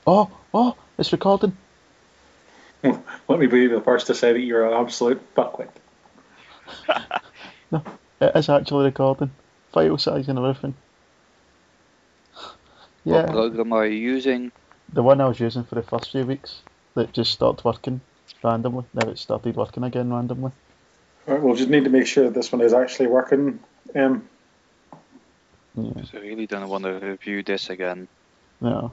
Oh, it's recording. Let me be the first to say that you're an absolute fuckwit. No, it is actually recording. File size and everything. What Yeah, program are you using? the one I was using for the first few weeks that just stopped working randomly. Now it started working again randomly. All right, we'll just need to make sure that this one is actually working. Yeah. So I really don't want to review this again. No.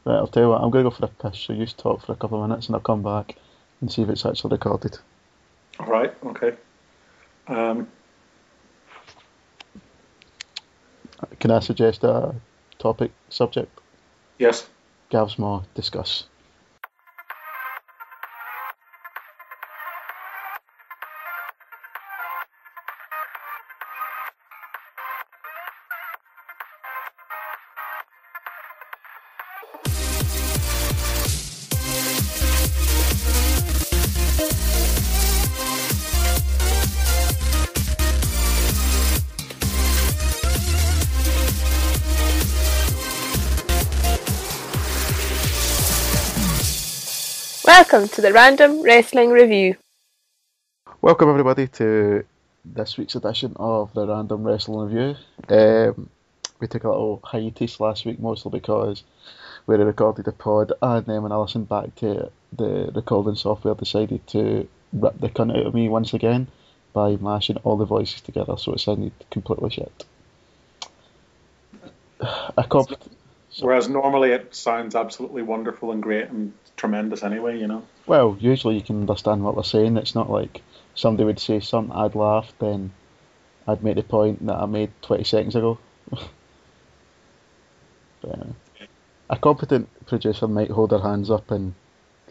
Right, I'll tell you what, I'm going to go for a piss, so you just talk for a couple of minutes and I'll come back and see if it's actually recorded. All right, okay. Can I suggest a topic, subject? Yes. Gav's Maw, discuss. Welcome to the Random Wrestling Review. Welcome everybody to this week's edition of the Random Wrestling Review. We took a little hiatus last week, mostly because we recorded the pod, and then when I listened back to the recording software, decided to rip the cunt out of me once again by mashing all the voices together, so it sounded completely shit. Whereas normally it sounds absolutely wonderful and great and tremendous anyway, you know. Well, usually you can understand what we're saying. It's not like somebody would say something, I'd laugh, then I'd make the point that I made 20 seconds ago. But, a competent producer might hold their hands up and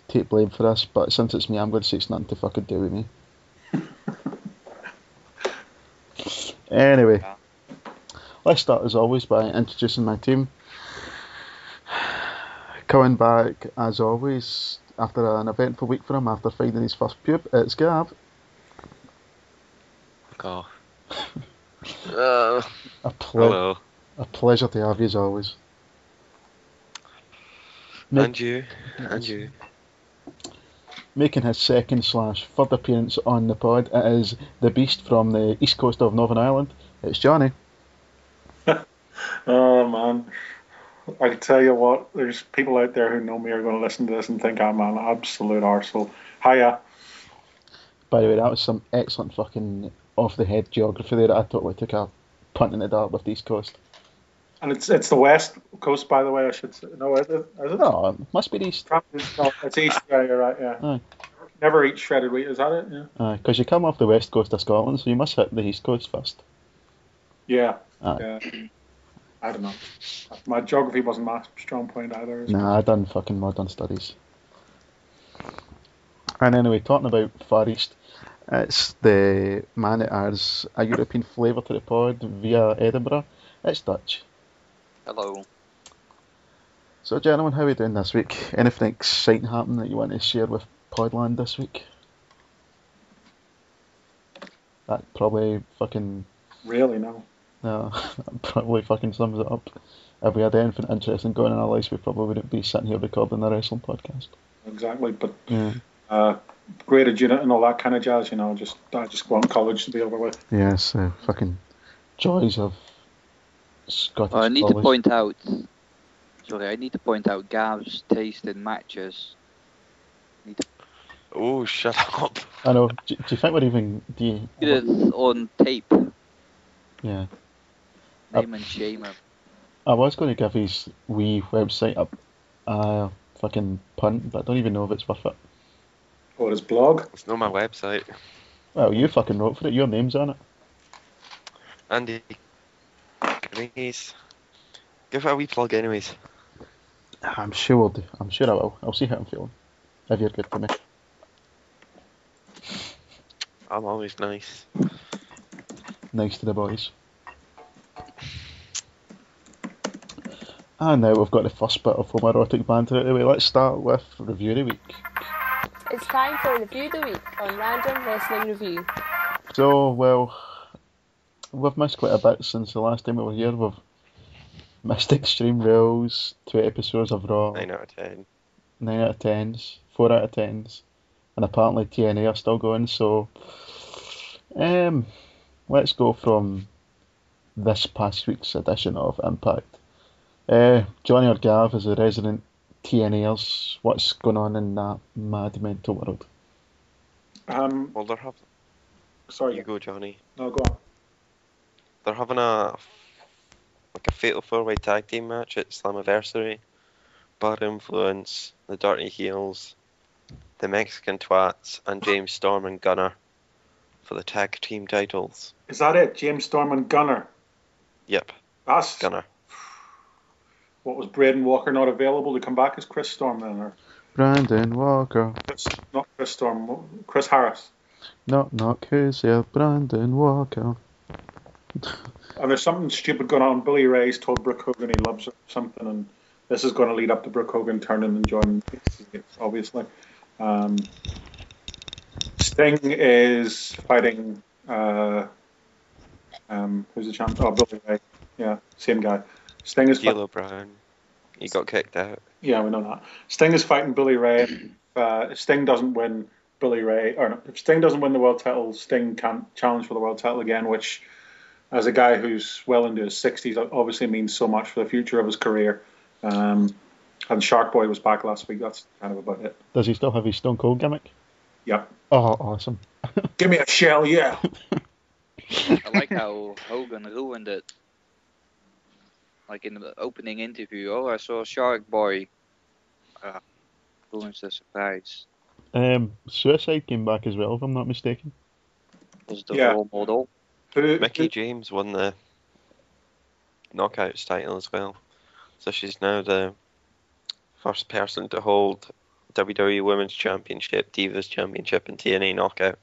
take blame for this, but since it's me, I'm going to say it's nothing to fucking do with me. Anyway, let's start as always by introducing my team. Coming back as always after an eventful week for him after finding his first pube, it's Gav. Oh. Hello. A pleasure to have you as always. And you. Making his second / third appearance on the pod, it is the beast from the east coast of Northern Ireland. It's Johnny. Oh man, I tell you what, there's people out there who know me are going to listen to this and think I'm an absolute arsehole. Hiya. By the way, that was some excellent fucking off-the-head geography there. I totally took a punt in the dark with the East Coast. And it's the West Coast, by the way, I should say. No, is it? No, it must be the East. No, it's East, yeah, you're right, yeah. Aye. Never eat shredded wheat, is that it? Yeah. Aye, because you come off the West Coast of Scotland, so you must hit the East Coast first. Yeah. Aye. Yeah. I don't know. My geography wasn't my strong point either. Nah, I done fucking modern studies. And anyway, talking about Far East, it's the man that adds a European flavour to the pod via Edinburgh. It's Dutch. Hello. So, gentlemen, how are we doing this week? Anything exciting happening that you want to share with Podland this week? That probably fucking... Really, no. No, that probably fucking sums it up. If we had anything interesting going in our lives, we probably wouldn't be sitting here recording a wrestling podcast. Exactly, but yeah. Graded unit and all that kind of jazz, you know, I just want college to be over with. Yes, fucking joys of Scottish I need college. I need to point out Gav's taste in matches. Oh, shut up. I know. Do you think we're even... It is on tape. Yeah. Name and shame him. I was going to give his wee website up a fucking punt, but I don't even know if it's worth it. Or his blog? It's not my website. Well, you fucking wrote for it. Your name's on it. Andy, please give it a wee plug anyways. I'm sure we'll do. I'm sure I will. I'll see how I'm feeling. If you're good to me. I'm always nice. Nice to the boys. And now we've got the first bit of homoerotic banter out of the way. Let's start with Review of the Week. It's time for Review of the Week on Random Wrestling Review. So, well, we've missed quite a bit since the last time we were here. We've Missed Extreme Rules, 2 episodes of Raw, 9 out of 10. 9 out of 10s, 4 out of 10s, and apparently TNA are still going, so let's go from this past week's edition of Impact. Johnny or Gav is a resident TNAers. What's going on in that mad mental world? Well, they're having... Sorry. You go, Johnny. No, go on. They're having a fatal 4-way tag team match at Slammiversary. Bad Influence, the Dirty Heels, the Mexican Twats, and James Storm and Gunner for the tag team titles. Is that it? James Storm and Gunner? Yep, That's Gunner. what was Braden Walker not available to come back as Chris Storm then? Or Brandon Walker. not Chris Storm, Chris Harris. Knock, who's here? Brandon Walker. And there's something stupid going on. Billy Ray's told Brooke Hogan he loves her or something, and this is going to lead up to Brooke Hogan turning and joining, obviously. Sting is fighting. Who's the champ? Oh, Billy Ray. Yeah, same guy. Sting is D'Lo Brown. He got kicked out. Yeah, we know that. Sting is fighting Billy Ray. If Sting doesn't win, Billy Ray, or no, if Sting doesn't win the world title, Sting can't challenge for the world title again, which, as a guy who's well into his 60s, obviously means so much for the future of his career. And Shark Boy was back last week. That's kind of about it. Does he still have his Stone Cold gimmick? Yep. Oh, awesome. Give me a shell, yeah. I like how Hogan ruined it. Like in the opening interview, oh, I saw Shark Boy. Ruins the surprise. Suicide came back as well, if I'm not mistaken. Was the Yeah. role model. Mickey James won the Knockouts title as well. So she's now the first person to hold WWE Women's Championship, Divas Championship, and TNA Knockout.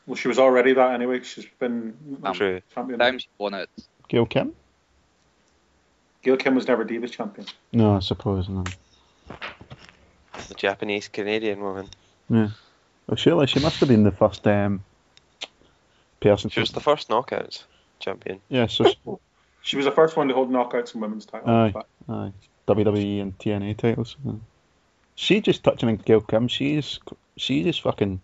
Well, she was already that anyway. She's been True. champion. Times she won it. Gail Kim? Gail Kim was never Divas champion. No, I suppose not. The Japanese Canadian woman. Yeah. Well, surely she must have been the first person. She was the first Knockouts champion. Yeah, so She was the first one to hold knockouts and women's titles. Aye. WWE and TNA titles. Yeah. She just touching on Gail Kim. She's just fucking.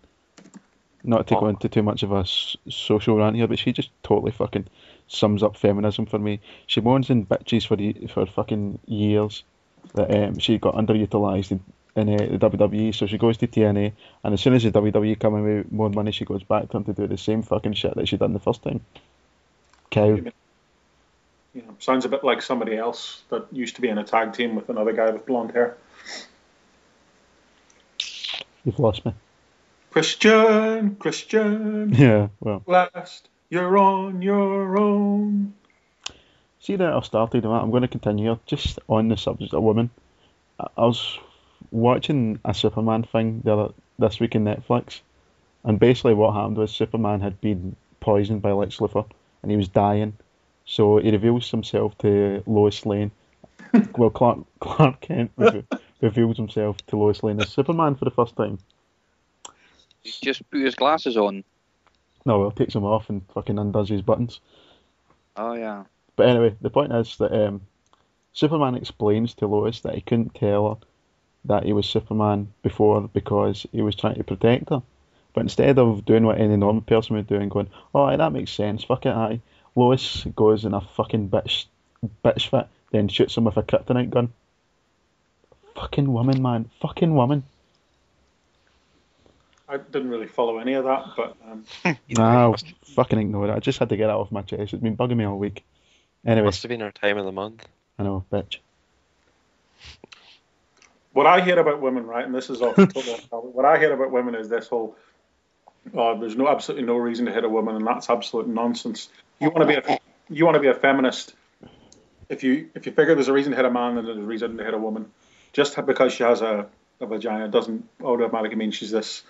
Not to go into too much of a social rant here, but she just totally fucking sums up feminism for me. She moans in bitches for fucking years that she got underutilised in the WWE, so she goes to TNA, and as soon as the WWE come in with more money, she goes back to them to do the same fucking shit that she done the first time. Cow. You know, sounds a bit like somebody else that used to be in a tag team with another guy with blonde hair. You've lost me. Christian, Yeah, well. last, you're on your own. See that I've started on that. I'm going to continue here, just on the subject of women. I was watching a Superman thing this week on Netflix, and basically what happened was Superman had been poisoned by Lex Luthor, and he was dying. So he reveals himself to Lois Lane. Well, Clark Kent reveals himself to Lois Lane as Superman for the first time. He just put his glasses on. No, well, takes them off and fucking undoes his buttons. Oh yeah. But anyway, the point is that Superman explains to Lois that he couldn't tell her that he was Superman before because he was trying to protect her. But instead of doing what any normal person would do and going, oh, aye, that makes sense, fuck it, aye, Lois goes in a fucking bitch fit, then shoots him with a kryptonite gun. Fucking woman, man. Fucking woman. I didn't really follow any of that, but Nah, fucking ignore it. I just had to get that off my chest. It's been bugging me all week. Anyway, Must have been our time of the month. I know, bitch. what I hear about women, right, and this is off the total, what I hear about women is this whole, there's absolutely no reason to hit a woman, and that's absolute nonsense. You want to be a feminist. If you figure there's a reason to hit a man, then there's a reason to hit a woman. Just because she has a vagina doesn't automatically mean she's this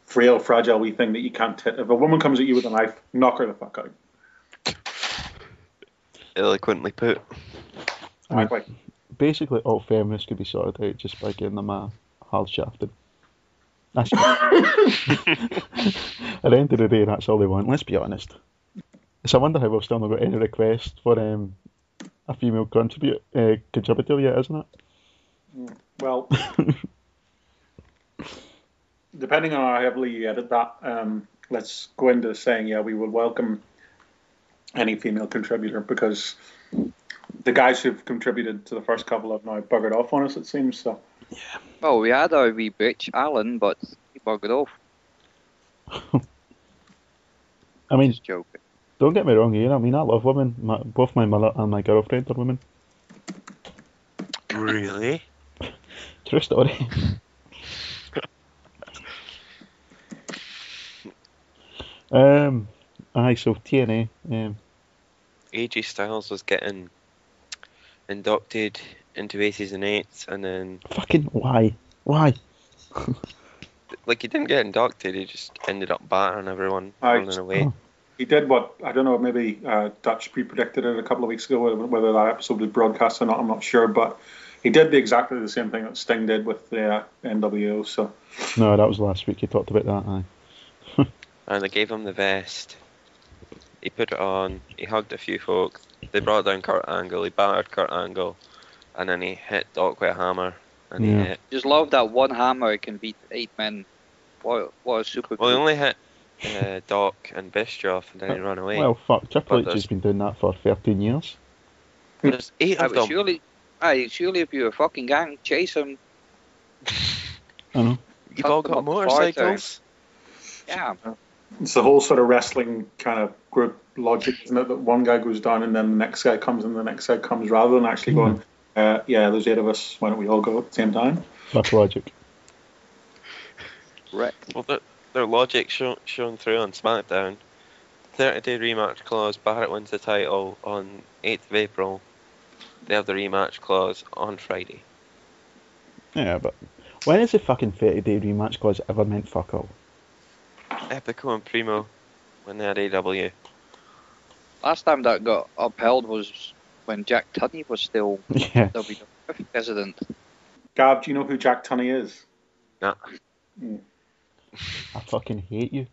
frail, fragile wee thing that you can't hit. If a woman comes at you with a knife, knock her the fuck out. Eloquently put. Exactly. Basically, all feminists could be sorted out just by giving them a hard shafted. That's at the end of the day, that's all they want. Let's be honest. It's a wonder how we've still not got any requests for a female contributor yet, isn't Well, it? depending on how heavily you edit that, let's go into saying, yeah, we will welcome any female contributor, because the guys who've contributed to the first couple have now buggered off on us, it seems. So Well, we had our wee bitch, Alan, but he buggered off. I mean, Just joking. don't get me wrong here. I mean, I love women. Both my mother and my girlfriend are women. Really? True story. Aye, so TNA. AJ Styles was getting inducted into Aces and Eights, and then Fucking why? Why? like he didn't get inducted, he just ended up battering everyone, Aye. running away. Oh. he did what, I don't know, maybe Dutch pre-predicted it a couple of weeks ago, whether that episode was broadcast or not, I'm not sure, but he did exactly the same thing that Sting did with the NWO. So No, that was last week. You talked about that. Aye. And they gave him the vest. He put it on. He hugged a few folk. They brought down Kurt Angle. He battered Kurt Angle, and then he hit Doc with a hammer. And Yeah. he hit. Just love that one hammer can beat 8 men. What a super Well, he group. only hit Doc and Bischoff, and then he ran away. Well, fuck. Triple But H has been doing that for 13 years. There's 8 Aye, of but them. surely if you're a fucking gang, chase him. I know. You've cut all them got up farther. motorcycles. Yeah. it's the whole sort of wrestling kind of group logic, isn't it? That one guy goes down and then the next guy comes and the next guy comes, rather than actually going, yeah, there's 8 of us, why don't we all go at the same time? That's logic. Correct. Well, their logic shown through on SmackDown. 30-day rematch clause. Barrett wins the title on 8th of April. They have the rematch clause on Friday. Yeah, but when has the fucking 30-day rematch clause ever meant fuck all? Epico and Primo when they had AW. Last time that got upheld was when Jack Tunney was still Yeah. WWF president. Gav, do you know who Jack Tunney is? Nah. I fucking hate you.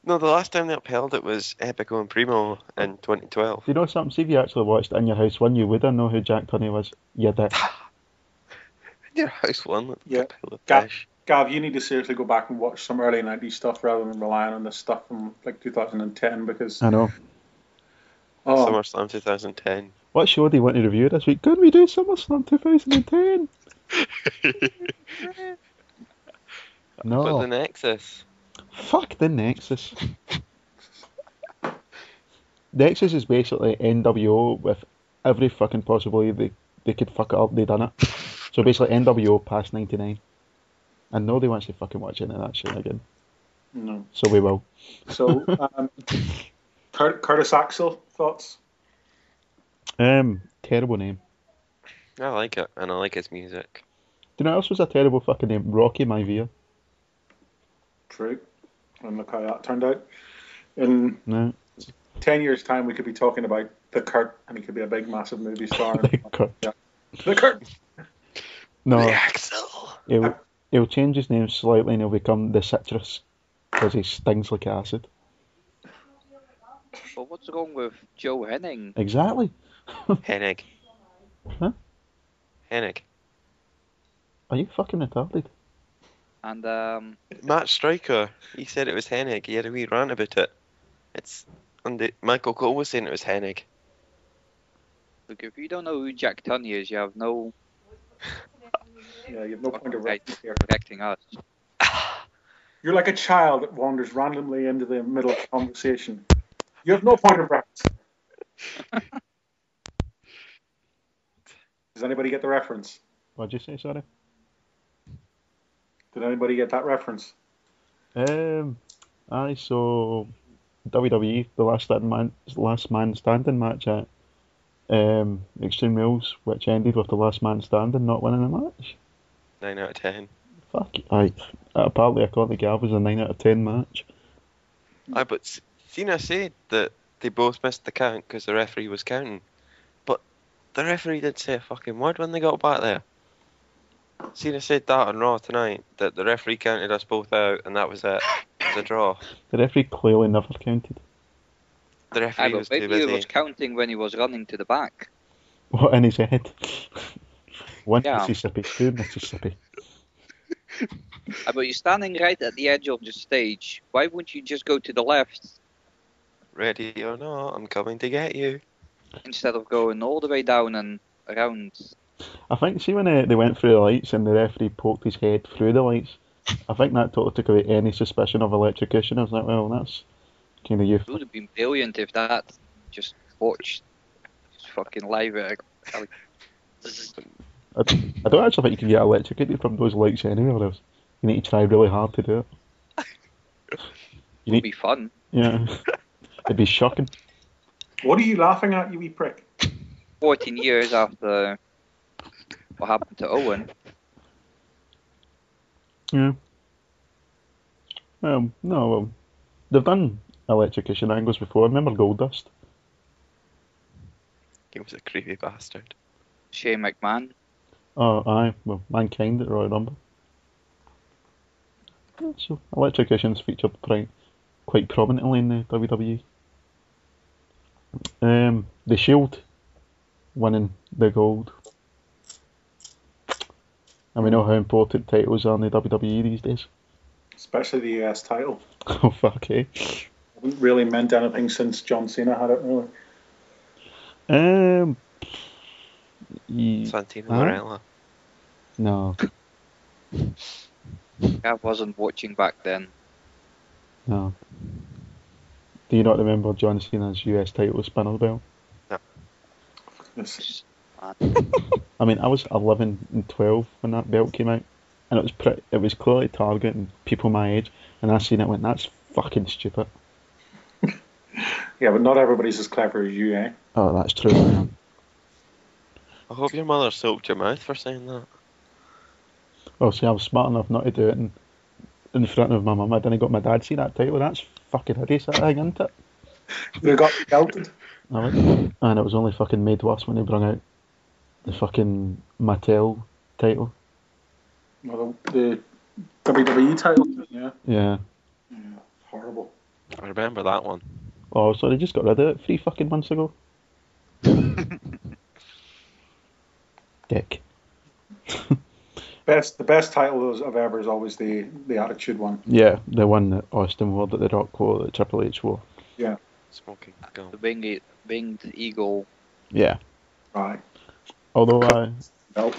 No, the last time they upheld it was Epico and Primo in 2012. Do you know something? See if you actually watched In Your House 1, you would have known who Jack Tunney was. You did. Your house one with Yeah. a pillow Gav, fish. Gav, you need to seriously go back and watch some early 90s stuff rather than relying on this stuff from like 2010, because I know. SummerSlam 2010. What show do you want to review this week? Could we do SummerSlam 2010? But No. the Nexus. Fuck the Nexus. Nexus is basically NWO with every fucking possible way they could fuck it up, they done it. So basically NWO past 99. And nobody wants to fucking watch any of that shit again. No. So we will. So, Curtis Axel, thoughts? Terrible name. I like it, and I like his music. Do you know what else was a terrible fucking name? Rocky Maivia. True. And look how that turned out. In No. 10 years' time, we could be talking about the Kurt, and he could be a big, massive movie star. Kurt. The Kurt. No. The Axel! He'll change his name slightly and he'll become the Citrus. Because he stings like acid. But what's wrong with Joe Henning? Exactly. Hennig. Huh? Hennig. Are you fucking retarded? And Matt Stryker, he said it was Hennig. He had a wee rant about it. Michael Cole was saying it was Hennig. look, if you don't know who Jack Tunney is, you have no Yeah, you have no point of right reference here. protecting us. You're like a child that wanders randomly into the middle of a conversation. You have no point of reference. Does anybody get the reference? What'd you say, sorry? Did anybody get that reference? Aye, so WWE, the last man standing match at Extreme Rules, which ended with the last man standing not winning the match. 9 out of 10. Fuck, aye. Apparently, according to Gav, was a 9 out of 10 match. Aye, but Cena said that they both missed the count because the referee was counting. But the referee didn't say a fucking word when they got back there. Cena said that on Raw tonight, that the referee counted us both out and that was it. It was a draw. The referee clearly never counted. The referee but was too maybe he was busy. counting when he was running to the back. What in his head? One Yeah. Mississippi, two Mississippi. But you're standing right at the edge of the stage. Why wouldn't you just go to the left Ready or not, I'm coming to get you. instead of going all the way down and around? I think, see when they went through the lights and the referee poked his head through the lights, I think that totally took away any suspicion of electrocution. I was like, well, that's kind of It youthful. would have been brilliant if that just watched, just fucking live it. Like, I don't actually think you can get electrocuted from those lights anywhere else. You need to try really hard to do it. it would be fun. Yeah. It'd be shocking. What are you laughing at, you wee prick? 14 years after what happened to Owen. Yeah. No, well, they've done electrocution angles before. Remember Goldust? He was a creepy bastard. Shane McMahon. Oh, aye. Well, Mankind at Royal Rumble. Yeah, so electrocution's featured quite prominently in the WWE. The Shield winning the gold. And we know how important titles are in the WWE these days. Especially the US title. Oh, fuck, eh? Haven't really meant anything since John Cena had it, really. Santino Huh? Marella. No, I wasn't watching back then. no. Do you not remember John Cena's US title spinner belt? Yes. I mean, I was 11 and 12 when that belt came out, and it was clearly targeting people my age, and I seen it and went, that's fucking stupid. Yeah, but not everybody's as clever as you, eh? Oh, that's true, man. I hope your mother soaked your mouth for saying that. Oh, see, I was smart enough not to do it in front of my mum. I didn't got my dad see that title. That's fucking hideous, that thing, isn't it? They got belted. And it was only fucking made worse when they brought out the fucking Mattel title. Well, the WWE title, yeah. Yeah. Horrible. I remember that one. Oh, so they just got rid of it 3 fucking months ago. Dick. The best title of ever is always the Attitude one. Yeah, the one that Austin wore, that The Rock wore, that Triple H wore. Yeah. Smoking gun. The winged eagle. Yeah. Right. Although Belt.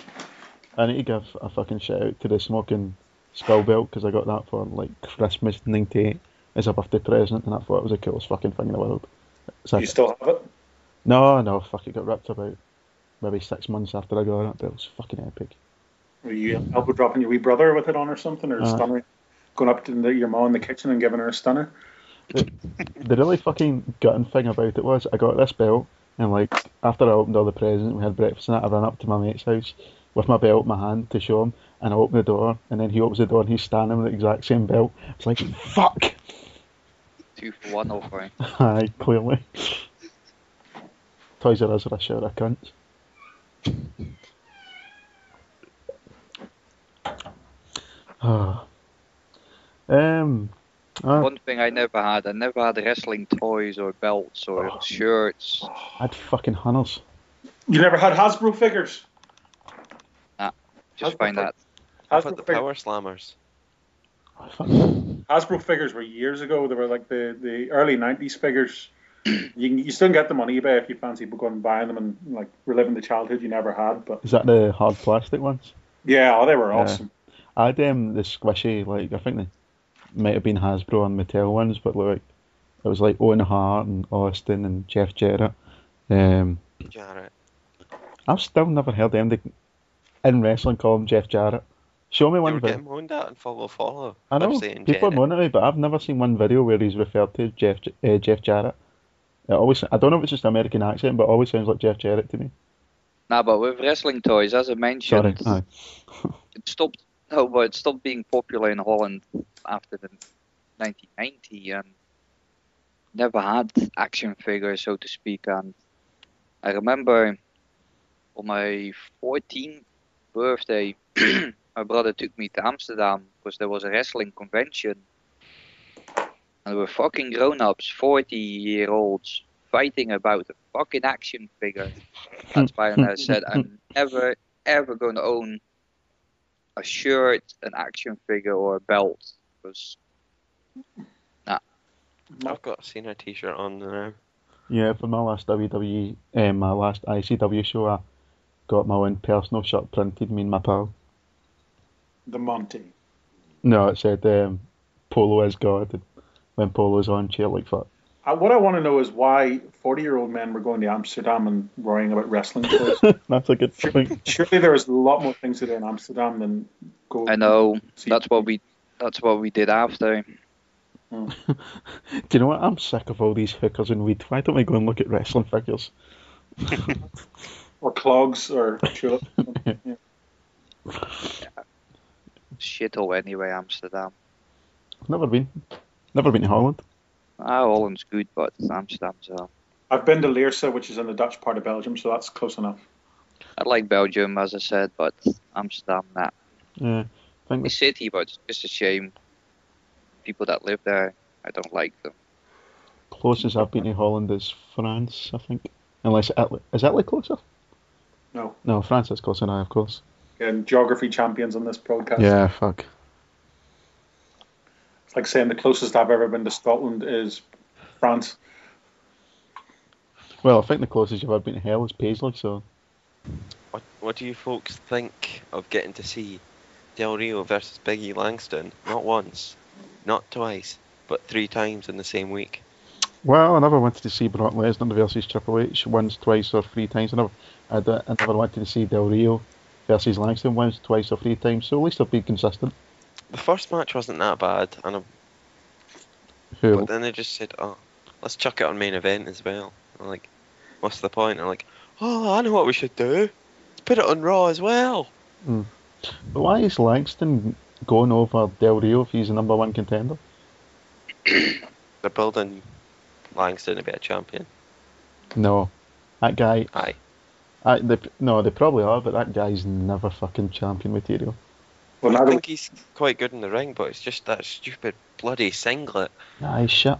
I need to give a fucking shout out to the smoking skull belt, because I got that for like Christmas '98 as a birthday present, and I thought it was the coolest fucking thing in the world. So You still have it? No, fuck, it got ripped about maybe 6 months after I got it, but it was fucking epic. Were you elbow dropping your wee brother with it on or something, or stunner? Going up to your mom in the kitchen and giving her a stunner? The really fucking gutting thing about it was I got this belt, and like after I opened all the presents, we had breakfast and that, I ran up to my mate's house with my belt in my hand to show him, and I opened the door, and then he opens the door and he's standing with the exact same belt. It's like, fuck! 2 for 1 offering. Aye, clearly. Toys R Us are a shower of cunts. One thing I never had wrestling toys or belts or shirts. I'd fucking hunters. You never had Hasbro figures? Just find that. I've had the Power Slammers. Hasbro figures were years ago. They were like the early 90s figures. You still get them on eBay if you fancy going and buying them and like reliving the childhood you never had. But Is that the hard plastic ones? yeah, they were awesome. I had the squishy, like I think they might have been Hasbro and Mattel ones, but like it was like Owen Hart and Austin and Jeff Jarrett. Jarrett. I've still never heard them in wrestling call him Jeff Jarrett. Show me You one were video. getting moaned at and follow. I know, They're saying people are Jarrett. moaning at me, but I've never seen one video where he's referred to Jeff Jarrett. I don't know if it's just an American accent, but it always sounds like Jeff Jarrett to me. Nah, but with wrestling toys, as I mentioned, Sorry, aye. it stopped being popular in Holland after the 1990, and never had action figures, so to speak. And I remember on my 14th birthday, my brother took me to Amsterdam because there was a wrestling convention. And we're fucking grown-ups, 40-year-olds, fighting about a fucking action figure. That's why I said I'm never, ever going to own a shirt, an action figure, or a belt. Because, nah. I've got a Cena t-shirt on now. Yeah, for my last WWE, my last ICW show, I got my own personal shirt printed, me and my pal. The Monty. No, it said Polo is God, and when Polo's on, cheer like fuck. What I want to know is why 40-year-old men were going to Amsterdam and worrying about wrestling clothes. That's a good point. Surely there's a lot more things to do in Amsterdam than go. I know, that's what we did after. Do you know what? I'm sick of all these hookers and weed. Why don't we go and look at wrestling figures? Or clogs or tulips. Yeah. Shithole anyway, Amsterdam. Never been to Holland. Holland's good, but Amsterdam's I've been to Leerse, which is in the Dutch part of Belgium, so that's close enough. I like Belgium, as I said, but Amsterdam, nah. Yeah, I think The city, but it's just a shame. People that live there, I don't like them. closest I've been to Holland is France, I think. Unless Italy. Is Italy closer? No. No, France is closer now, of course. And geography champions on this podcast. Yeah, fuck. It's like saying the closest I've ever been to Scotland is France. Well, I think the closest you've ever been to hell is Paisley, so... What do you folks think of getting to see Del Rio versus Big E Langston? Not once, not twice, but 3 times in the same week. Well, I never wanted to see Brock Lesnar versus Triple H once, twice, or 3 times. I never wanted to see Del Rio versus Langston once, twice, or 3 times. So at least they'll be consistent. The first match wasn't that bad, Who? but then they just said, "Oh, let's chuck it on main event as well." I'm like, "What's the point?" I'm like, "Oh, I know what we should do. Let's put it on Raw as well." But why is Langston going over Del Rio if he's the number 1 contender? They're building Langston to be a champion. No, that guy. Aye. They probably are, but that guy's never fucking champion material. Well, I think he's quite good in the ring, but it's just that stupid bloody singlet. Nah, he's shit.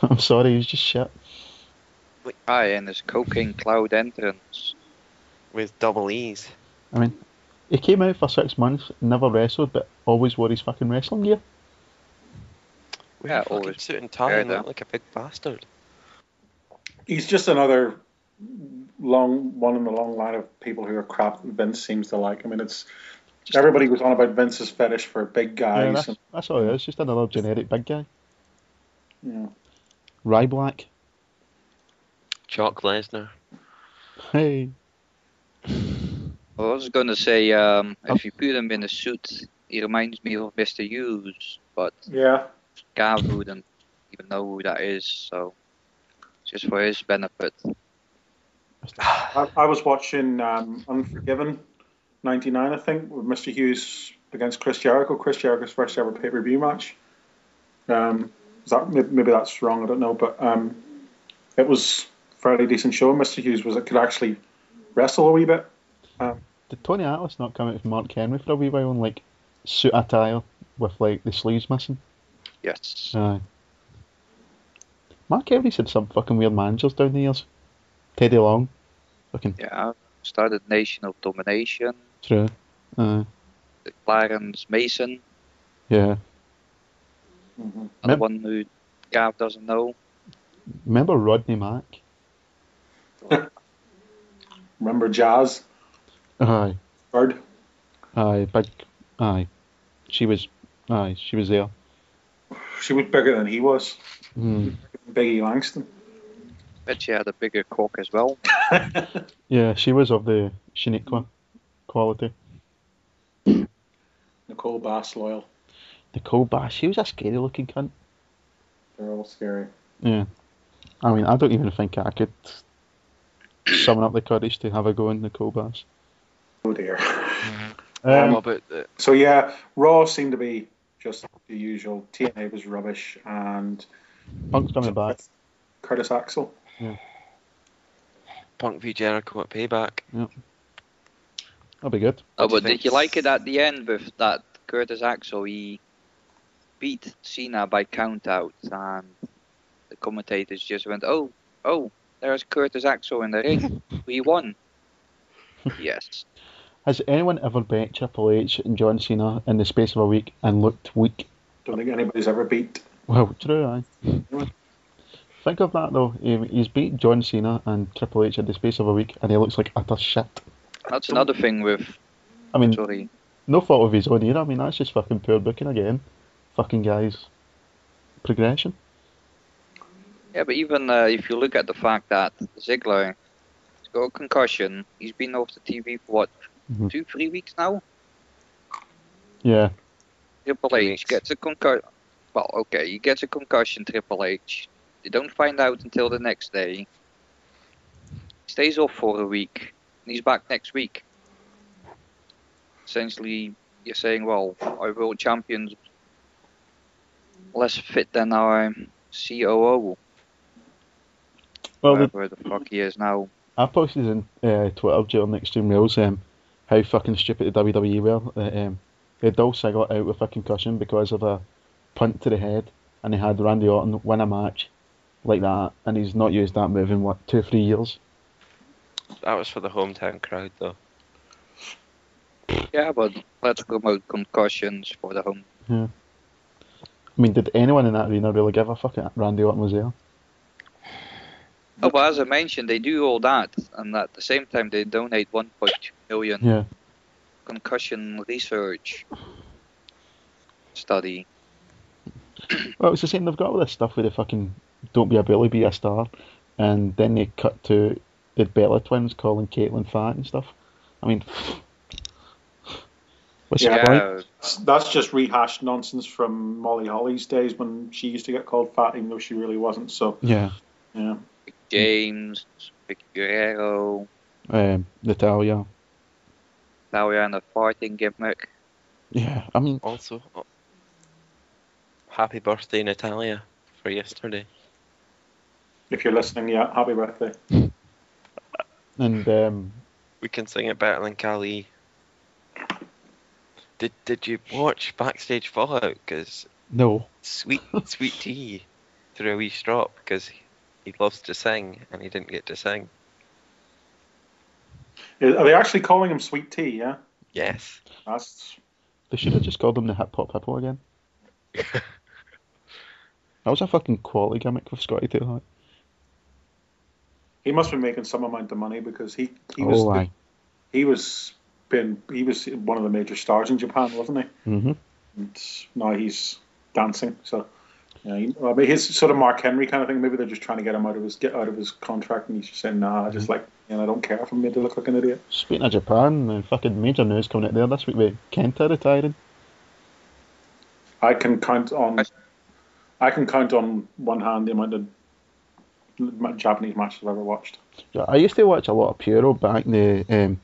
I'm sorry, he's just shit. And his cocaine cloud entrance. With double E's. I mean, he came out for 6 months, never wrestled, but always wore his fucking wrestling gear. With Yeah, a fucking always suit and tie and wear look like a big bastard. He's just another one in the long line of people who are crap that Vince seems to like. I mean, it's everybody goes on about Vince's fetish for big guys. Yeah, that's all it is. Just another generic big guy. Yeah. Ryback. Chalk Lesnar. Hey. I was going to say, if you put him in a suit, he reminds me of Mr. Hughes, but Yeah. Gav wouldn't even know who that is, so just for his benefit. I was watching Unforgiven 99, I think, with Mr. Hughes against Chris Jericho. Chris Jericho's first ever pay-per-view match. Maybe that's wrong, I don't know, but it was a fairly decent show. Mr. Hughes could actually wrestle a wee bit. Did Tony Atlas not come out with Mark Henry for a wee while in like suit attire with like the sleeves missing? Yes. Mark Henry's had some fucking weird managers down the years. Teddy Long. Fucking Yeah, started Nation of Domination. true. Clarence Mason, Yeah. another one who Gav doesn't know. Remember Rodney Mack? Remember Jazz? Aye. Bird? Aye. Big. Aye. She was there. She was bigger than he was. Mm. Biggie Langston. Bet she had a bigger cock as well. Yeah, she was of the Shaniqua quality. Nicole Bass Loyal. Nicole Bass, she was a scary looking cunt. They're all scary. Yeah. I mean, I don't even think I could summon up the courage to have a go in Nicole Bass. Oh dear. But So yeah, Raw seemed to be just the usual. TNA was rubbish, and Punk's coming back. Curtis Axel. Yeah. Punk v Jericho at Payback. That'll be good. Oh, What do you but think? did you like it at the end with that Curtis Axel? He beat Cena by count out, and the commentators just went, "Oh, there's Curtis Axel in the ring. We won." Yes. Has anyone ever bet Triple H and John Cena in the space of a week and looked weak? Don't think anybody's ever beat. Well, true, aye. Think of that though. He's beat John Cena and Triple H in the space of a week, and he looks like utter shit. That's another thing with. I mean, Sorry. no fault of his own either. I mean, that's just fucking poor booking again. Fucking guys. Progression. Yeah, but even if you look at the fact that Ziggler has got a concussion, he's been off the TV for what, 2-3 weeks now? Yeah. Triple H gets a concussion. Well, okay, he gets a concussion, Triple H. They don't find out until the next day. He stays off for a week, and he's back next week. Essentially, you're saying, well, our world champion's less fit than our COO. Well, whatever the fuck he is now. I posted in Twitter during Extreme Rules how fucking stupid the WWE were. They had Dolph Ziggler out with a concussion because of a punt to the head, and they had Randy Orton win a match like that, and he's not used that move in, 2-3 years? That was for the hometown crowd, though. Yeah, but let's promote concussions for the home. Yeah. I mean, did anyone in that arena really give a fuck that Randy Orton was there? Oh, but as I mentioned, they do all that, and at the same time they donate 1.2 million concussion research study. Well, it's the same. They've got all this stuff where they fucking don't be a bully, be a star, and then they cut to the Bella twins calling Caitlyn fat and stuff. I mean, what's the point? That's just rehashed nonsense from Molly Holly's days when she used to get called fat, even though she really wasn't. So yeah. James, Vicky Guerrero, Natalia. Natalia and the farting gimmick. Yeah, I mean. Also, happy birthday, Natalia, for yesterday. If you're listening, yeah, happy birthday. And we can sing it better than Kali. Did you watch Backstage Fallout? Because no. Sweet Tea threw a wee strop because he loves to sing and he didn't get to sing. Are they actually calling him Sweet Tea? Yeah. Yes. They should have just called him the Hip Hop Hippo again. That was a fucking quality gimmick with Scotty Taylor. He must be making some amount of money because he was one of the major stars in Japan, wasn't he? Mm-hmm. And now he's dancing. So, his sort of Mark Henry kind of thing. Maybe they're just trying to get him out of his contract, and he's just saying, "Nah, I just I don't care if I'm made to look like an idiot." Speaking of Japan, fucking major news coming out there this week with Kenta retiring. I can count on one hand the amount of Japanese matches I've ever watched. Yeah, I used to watch a lot of Puro back in the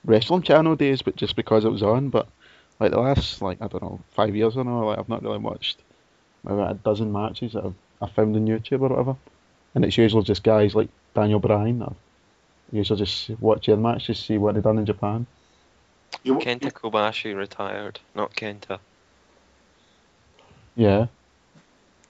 wrestling channel days, but just because it was on. But like the last 5 years or no, I've not really watched maybe a dozen matches that I found on YouTube or whatever, and it's usually just guys like Daniel Bryan. I usually just watch their match to see what they've done in Japan. Kenta Kobashi retired, not Kenta. Yeah.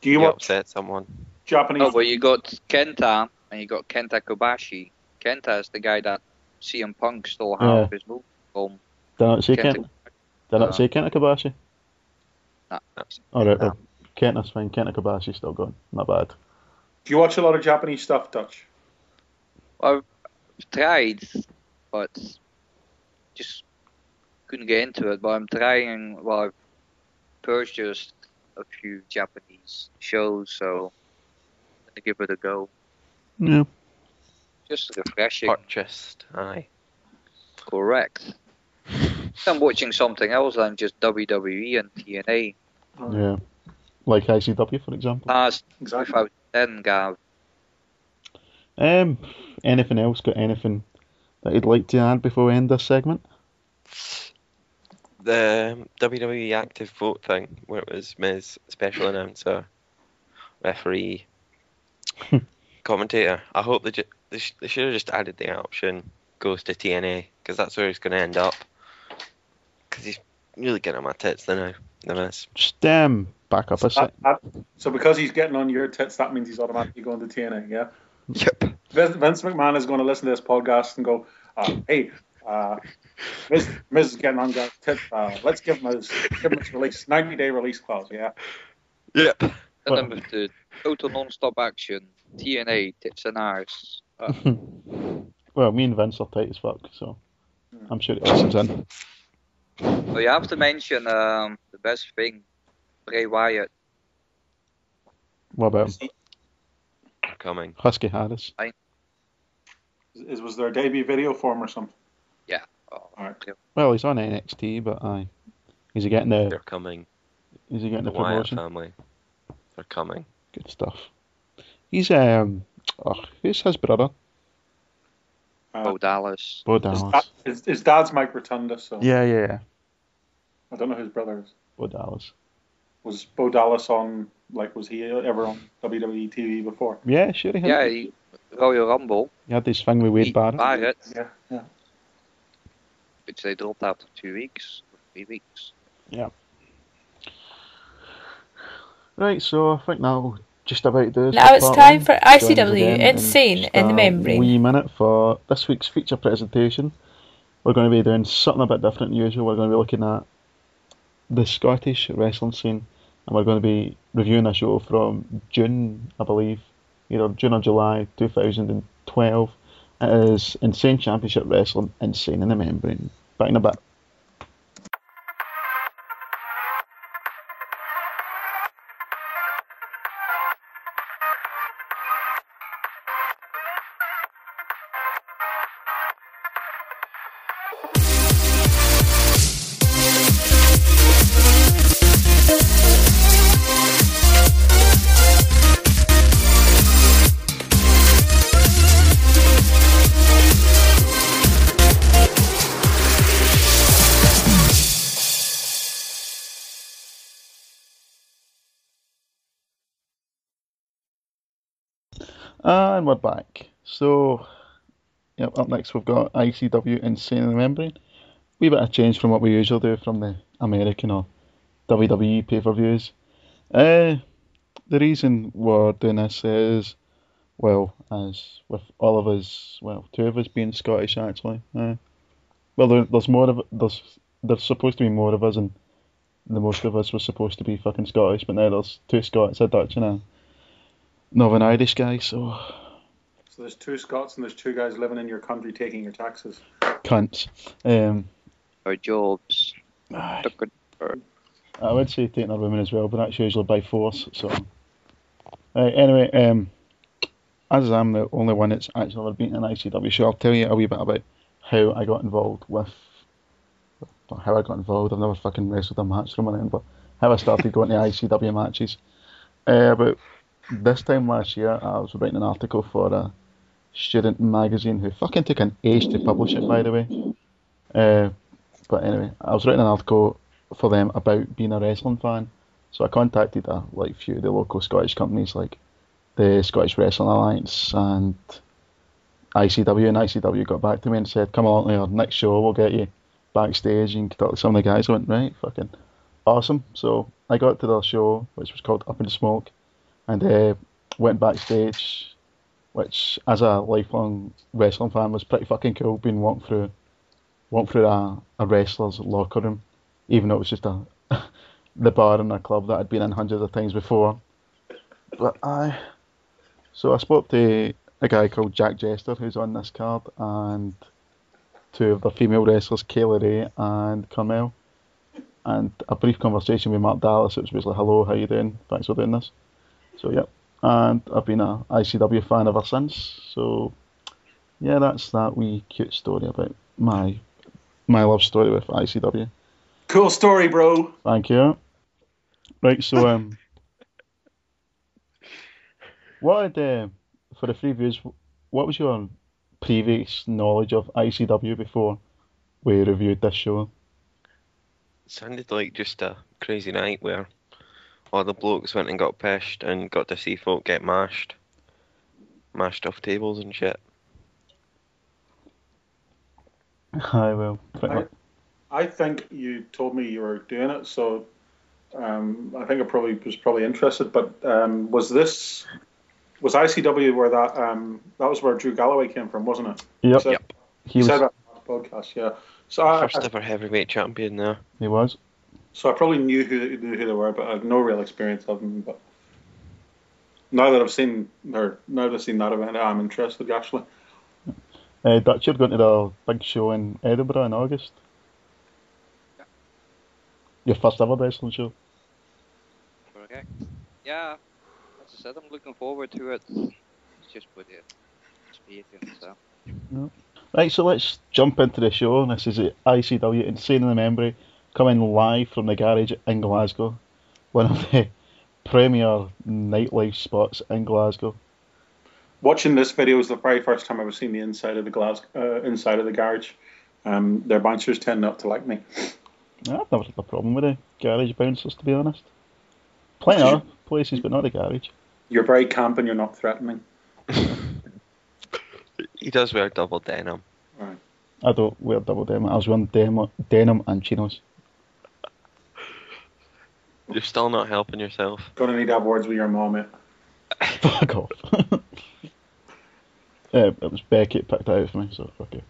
Do you upset someone? Japanese. Oh, well, you got Kenta and you got Kenta Kobashi. Kenta is the guy that CM Punk stole half of his move from. Did I not say Kenta Kobashi? Nah. Alright, well, Kenta's fine. Kenta Kobashi's still going. Not bad. Do you watch a lot of Japanese stuff, Dutch? I've tried, but just couldn't get into it. But I'm trying. Well, I've purchased a few Japanese shows, so I'm gonna give it a go. Yeah. Just refreshing. Purchased, aye. Correct. I'm watching something else than just WWE and TNA. Yeah. Like ICW, for example. Last 2010, Gav. Anything else? Got anything that you'd like to add before we end this segment? The WWE active vote thing, where it was Miz, special announcer, referee, commentator. I hope they should have just added the option goes to TNA, because that's where he's going to end up. Because he's really getting on my tits now, the Miz. Just ban back up a sec. So because he's getting on your tits, that means he's automatically going to TNA, yeah? Yep. Vince McMahon is going to listen to this podcast and go, hey, Miz is getting on Guy's tits. Let's give him his release, 90-day release clause, yeah? Yep. And then with the total non-stop action, TNA, tits and arse. Well, me and Vince are tight as fuck, so I'm sure it listens in. So you have to mention the best thing, Bray Wyatt. What about him? Coming. Husky Harris? Was there a debut video for him or something? Yeah. Oh, all right. Well, he's on NXT, but is he getting the? They're coming. Is he getting the Wyatt promotion? family. They're coming. Good stuff. He's who's his brother? Bo Dallas. Bo Dallas. His dad's Mike Rotunda, so Yeah. I don't know who his brother is. Bo Dallas. Was Bo Dallas on? Was he ever on WWE TV before? Yeah, sure he had. Yeah, Royal Rumble. He had this thing with Wade Barrett. Yeah. Which they dropped after 2 weeks, 3 weeks. Yeah. Right, so I think now just about do. Now it's time for Join us ICW again Insane just in the a Membrane. wee minute for this week's feature presentation. We're going to be doing something a bit different than usual. We're going to be looking at the Scottish wrestling scene, and we're going to be reviewing a show from June, I believe, either June or July 2012. It is Insane Championship Wrestling, Insane in the Membrane. Back in a bit. And we're back. So, yep, up next we've got ICW Insane in the Membrane. Wee bit of change from what we usually do from the American or WWE pay-per-views. The reason we're doing this is, well, as with all of us, well, two of us being Scottish actually. Well, there's more of there's supposed to be more of us, and the most of us was supposed to be fucking Scottish, but now there's two Scots, a Dutch and a Northern Irish guy, so there's two Scots and there's two guys living in your country taking your taxes. cunts. Or jobs. I would say taking our women as well, but that's usually by force. So, anyway, as I'm the only one that's actually ever been in an ICW show, I'll tell you a wee bit about how I got involved with. How I got involved. I've never fucking wrestled a match from an end, but how I started going to ICW matches. About this time last year, I was writing an article for a student magazine who fucking took an age to publish it, by the way. But anyway, I was writing an article for them about being a wrestling fan. So I contacted a few of the local Scottish companies like the Scottish Wrestling Alliance and ICW, and ICW got back to me and said, come along to our next show, we'll get you backstage and you can talk to some of the guys. I went, right, fucking awesome. So I got to their show, which was called Up in Smoke, and went backstage, which as a lifelong wrestling fan was pretty fucking cool, being walked through a wrestler's locker room, even though it was just the bar in a club that I'd been in hundreds of times before. But so I spoke to a guy called Jack Jester who's on this card, and two of the female wrestlers, Kayla Ray and Carmel, and a brief conversation with Mark Dallas. It was basically, hello, how you doing? Thanks for doing this. So yep, and I've been a ICW fan ever since. So yeah, that's that wee cute story about my love story with ICW. Cool story, bro. Thank you. Right, so what for the three viewers, what was your previous knowledge of ICW before we reviewed this show? It sounded like just a crazy night where all the blokes went and got pished and got to see folk get mashed off tables and shit. I will. I think you told me you were doing it, so I think I probably was interested. But was ICW where that was where Drew Galloway came from, wasn't it? Yep. Yep. He said that on the podcast, yeah. So First ever heavyweight champion there. He was. So I probably knew who they were, but I had no real experience of them. But now that I've seen that event, I'm interested actually. Dutch, you're going to the big show in Edinburgh in August. Yeah. Your first ever wrestling show. Correct. Yeah, as I said, I'm looking forward to it. It's just with it. So. No. Right, so let's jump into the show. This is the ICW Insane in the Memory, coming live from the garage in Glasgow, one of the premier nightlife spots in Glasgow. Watching this video is the very first time I've ever seen the inside of the garage. Their bouncers tend not to like me. I've never had a problem with the garage bouncers, to be honest. Plenty of places, but not the garage. You're very camp and you're not threatening. He does wear double denim. Right. I don't wear double denim. I was wearing denim and chinos. You're still not helping yourself. Gonna need to have words with your mom, mate. Fuck off. It was Becky that picked it out for me, so fuck you.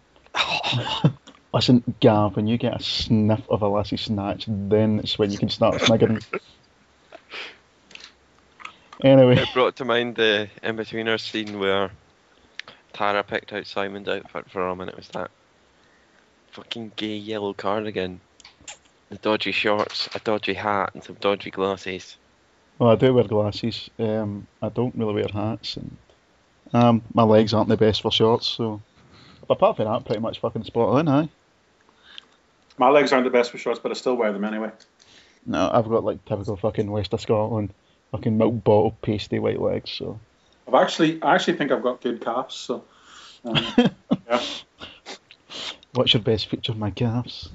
Listen, Gav, when you get a sniff of a lassie snatch, then it's when you can start sniggering. Anyway. It brought to mind the in-betweener scene where Tara picked out Simon's outfit for him, and it was that fucking gay yellow cardigan, the dodgy shorts, a dodgy hat, and some dodgy glasses. Well, I do wear glasses. I don't really wear hats, and my legs aren't the best for shorts, so... But apart from that, pretty much fucking spot on, aye? My legs aren't the best for shorts, but I still wear them anyway. No, I've got like typical fucking West of Scotland, fucking milk bottle, pasty white legs, so... I actually think I've got good calves, so... yeah. What's your best feature? My calves?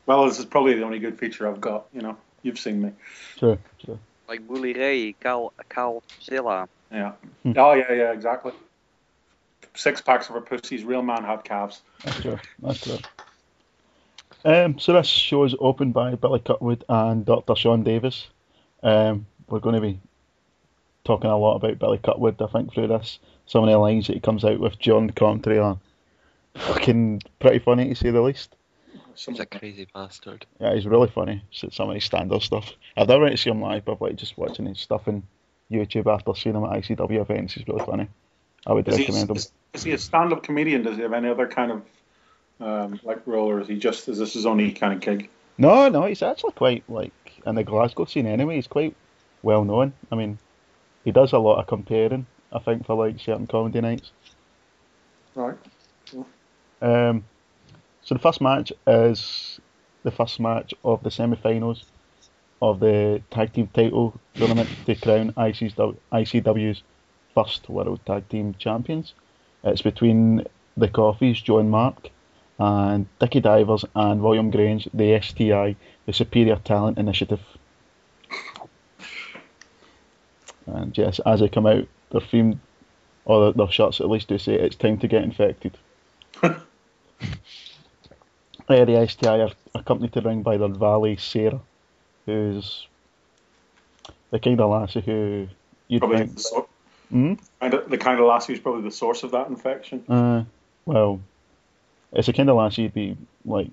Well, this is probably the only good feature I've got, you know. You've seen me. Sure. Like Bully Ray, Cal Sailor. Yeah. Oh, yeah, exactly. 6 packs of her pussies, real man had calves. That's true. So this show is opened by Billy Cutwood and Dr. Sean Davis. We're going to be talking a lot about Billy Cutwood, I think, through this. Some of the lines that he comes out with during the commentary are fucking pretty funny, to say the least. He's a crazy bastard. Yeah, he's really funny. Some of his stand-up stuff. I've never went to see him live, but like just watching his stuff on YouTube after seeing him at ICW events, he's really funny. I would recommend him. Is he a stand-up comedian? Does he have any other kind of like role, or is this his only kind of gig? No, he's actually quite like in the Glasgow scene anyway. He's quite well known. I mean, he does a lot of comparing, I think, for like certain comedy nights. Right. Cool. So the first match is the first match of the semi-finals of the tag team title tournament to crown ICW's first World Tag Team Champions. It's between the Coffees, Joe and Mark, and Dickie Divers and William Grange, the STI, the Superior Talent Initiative. And yes, as they come out, their theme, or their shirts at least do say, "It's time to get infected." The STI are accompanied to the ring by their valet Sarah, who's the kind of lassie who you'd probably think... the kind of lassie who's probably the source of that infection. Well, it's the kind of lassie you'd be like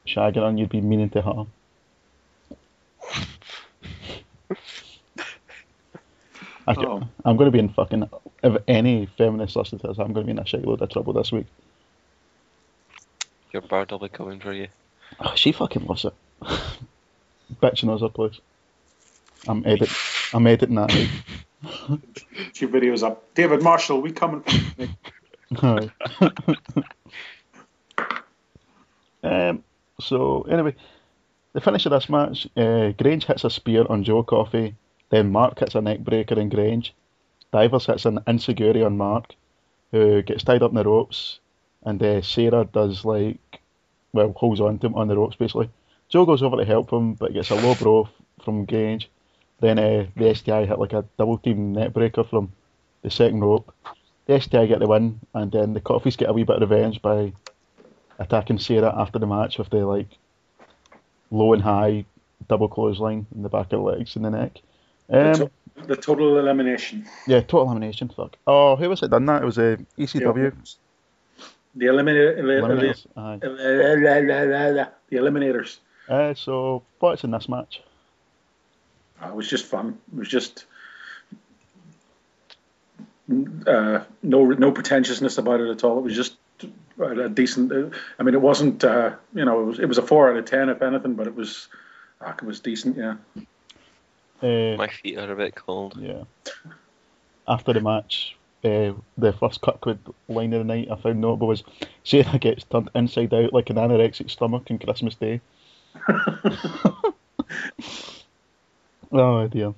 shagging her and you'd be meaning to her. I'm going to be in fucking... If any feminist listens to this, I'm going to be in a shitload of trouble this week. Your bird will be coming for you. Oh, she fucking loves it. Bitch knows her place. I'm editing that out. Your video's up. David Marshall, we coming for you. So anyway, the finish of this match, Grange hits a spear on Joe Coffey, then Mark hits a neck breaker on Grange, Divers hits an insecurity on Mark, who gets tied up in the ropes, and Sarah does holds on to him on the ropes basically. Joe goes over to help him, but gets a low blow from Grange. Then the STI hit like a double team neck breaker from the second rope. The STI get the win, and then the Coffees get a wee bit of revenge by attacking Sarah after the match with the low and high double clothesline in the back of the legs and the neck. The total elimination. Yeah, total elimination. Fuck. Oh, who was it done that? It was a ECW. The eliminators. Aye. The eliminators. So what's in this match? It was just fun. It was just no pretentiousness about it at all. It was just a decent. I mean, it wasn't. It was a 4 out of 10 if anything, but it was decent. Yeah. My feet are a bit cold. Yeah. After the match, the first cut line of the night I found notable was Shayna gets turned inside out like an anorexic stomach on Christmas Day. Oh dear.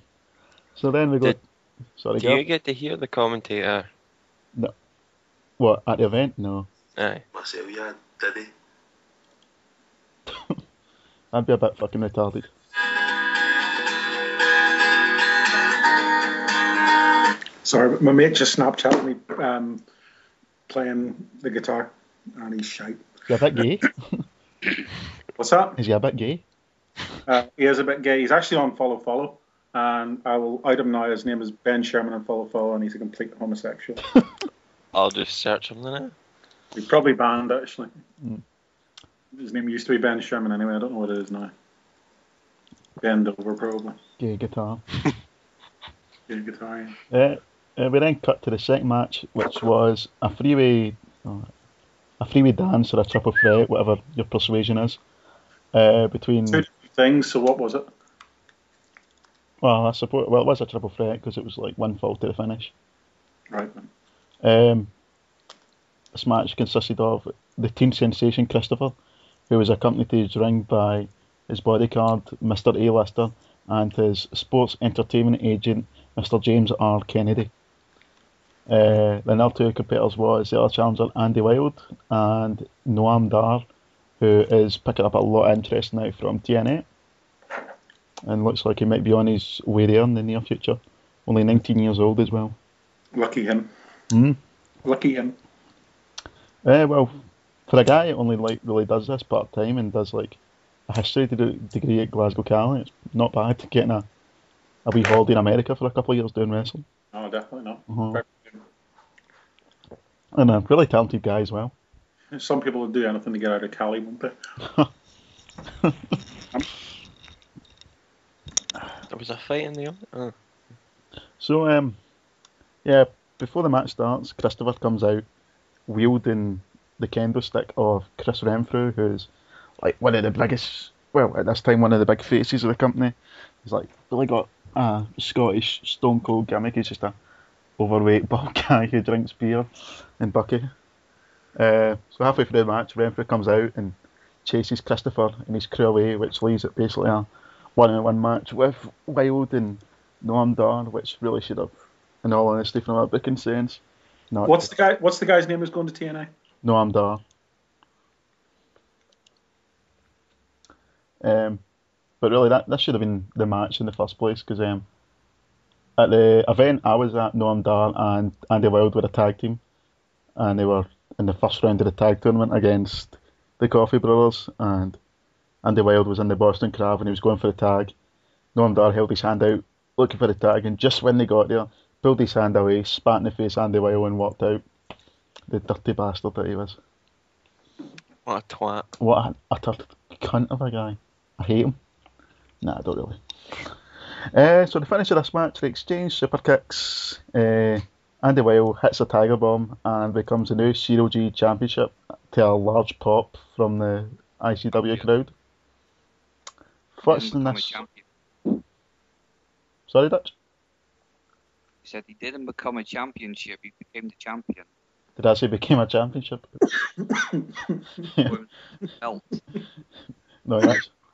So then we go. Sorry, Do you get to hear the commentator? No. What, at the event? No. Aye. I'd be a bit fucking retarded. Sorry, but my mate just Snapchatted me playing the guitar, and he's shite. Is he a bit gay? What's that? Is he a bit gay? He is a bit gay. He's actually on follow, and I will out him now. His name is Ben Sherman on follow, and he's a complete homosexual. I'll just search him then. He's probably banned, actually. His name used to be Ben Sherman anyway. I don't know what it is now. Bend over, probably. Gay guitar. Gay guitar, We then cut to the second match, which was a freeway dance or a triple threat, whatever your persuasion is, between. Two different things. So what was it? Well, I suppose. Well, it was a triple threat because it was like one fall to the finish. Right. This match consisted of the Teen Sensation Christopher, who was accompanied to his ring by his bodyguard, Mr. A-Lister, and his sports entertainment agent, Mr. James R. Kennedy. The other two competitors was the other challenger, Andy Wilde, and Noam Dar, who is picking up a lot of interest now from TNA. And looks like he might be on his way there in the near future. Only 19 years old as well. Lucky him. Lucky him. Well, for a guy who only really does this part time and does like a history degree at Glasgow Cali, it's not bad getting a wee holiday in America for a couple of years doing wrestling. Oh, definitely not. Uh-huh. And a really talented guy as well. Some people would do anything to get out of Cali, won't they? There was a fight in the other. So, yeah, before the match starts, Christopher comes out wielding the kendo stick of Chris Renfrew, who's like one of the biggest, well, at this time, one of the big faces of the company. He's like really got a Scottish Stone Cold gimmick. He's just a overweight bald guy who drinks beer and bucky. So halfway through the match, Renfrew comes out and chases Christopher and his crew away, which leaves it basically a one-on-one match with Wilde and Noam Dar, which really should have, in all honesty, from a booking sense. What's the guy's name who's going to TNA? Noam Dar. But really, that should have been the match in the first place, because at the event I was at, Noam Dar and Andy Wilde were a tag team, and they were in the first round of the tag tournament against the Coffee Brothers, and Andy Wilde was in the Boston Crab and he was going for the tag. Noam Dar held his hand out looking for the tag, and just when they got there, pulled his hand away, spat in the face Andy Wilde and walked out. The dirty bastard that he was. What a twat. What an utter cunt of a guy. I hate him. Nah, I don't really. So the finish of this match, they exchange super kicks. Andy Wilde hits a Tiger Bomb and becomes the new Zero G Championship to a large pop from the ICW crowd. First in this. Sorry, Dutch? He said he didn't become a championship, he became the champion. Did I say became a championship? Belt. No,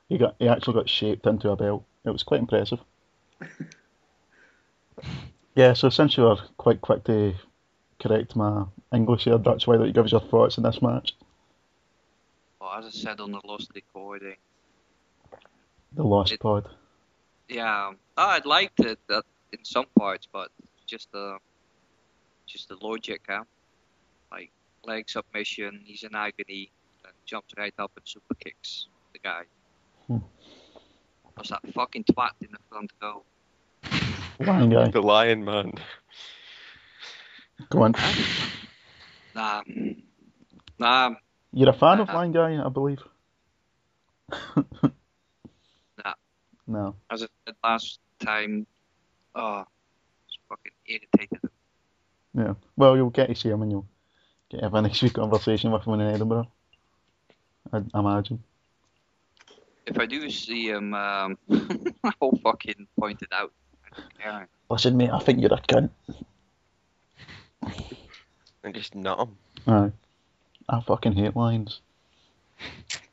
he actually got shaped into a belt. It was quite impressive. Yeah, so since you are quite quick to correct my English here, Dutch, why don't you give us your thoughts on this match? Well, as I said on the lost recording. The Lost Pod. Yeah, I liked it in some parts, but just the logic, huh? Like leg submission, he's in agony, and jumps right up and super kicks the guy. was that fucking twat in the front row. Lion guy. The Lion Man. Go on. Nah. Nah. You're a fan of Lion Guy, I believe. Nah. No. As I said last time, it's fucking irritated. Yeah. Well, you'll get to see him and you'll get to have a nice wee conversation with him in Edinburgh. I'd imagine. If I do see him, I'll fucking point it out. I don't care. Listen, mate, I think you're a cunt. And just nut him. Aye. I fucking hate lions.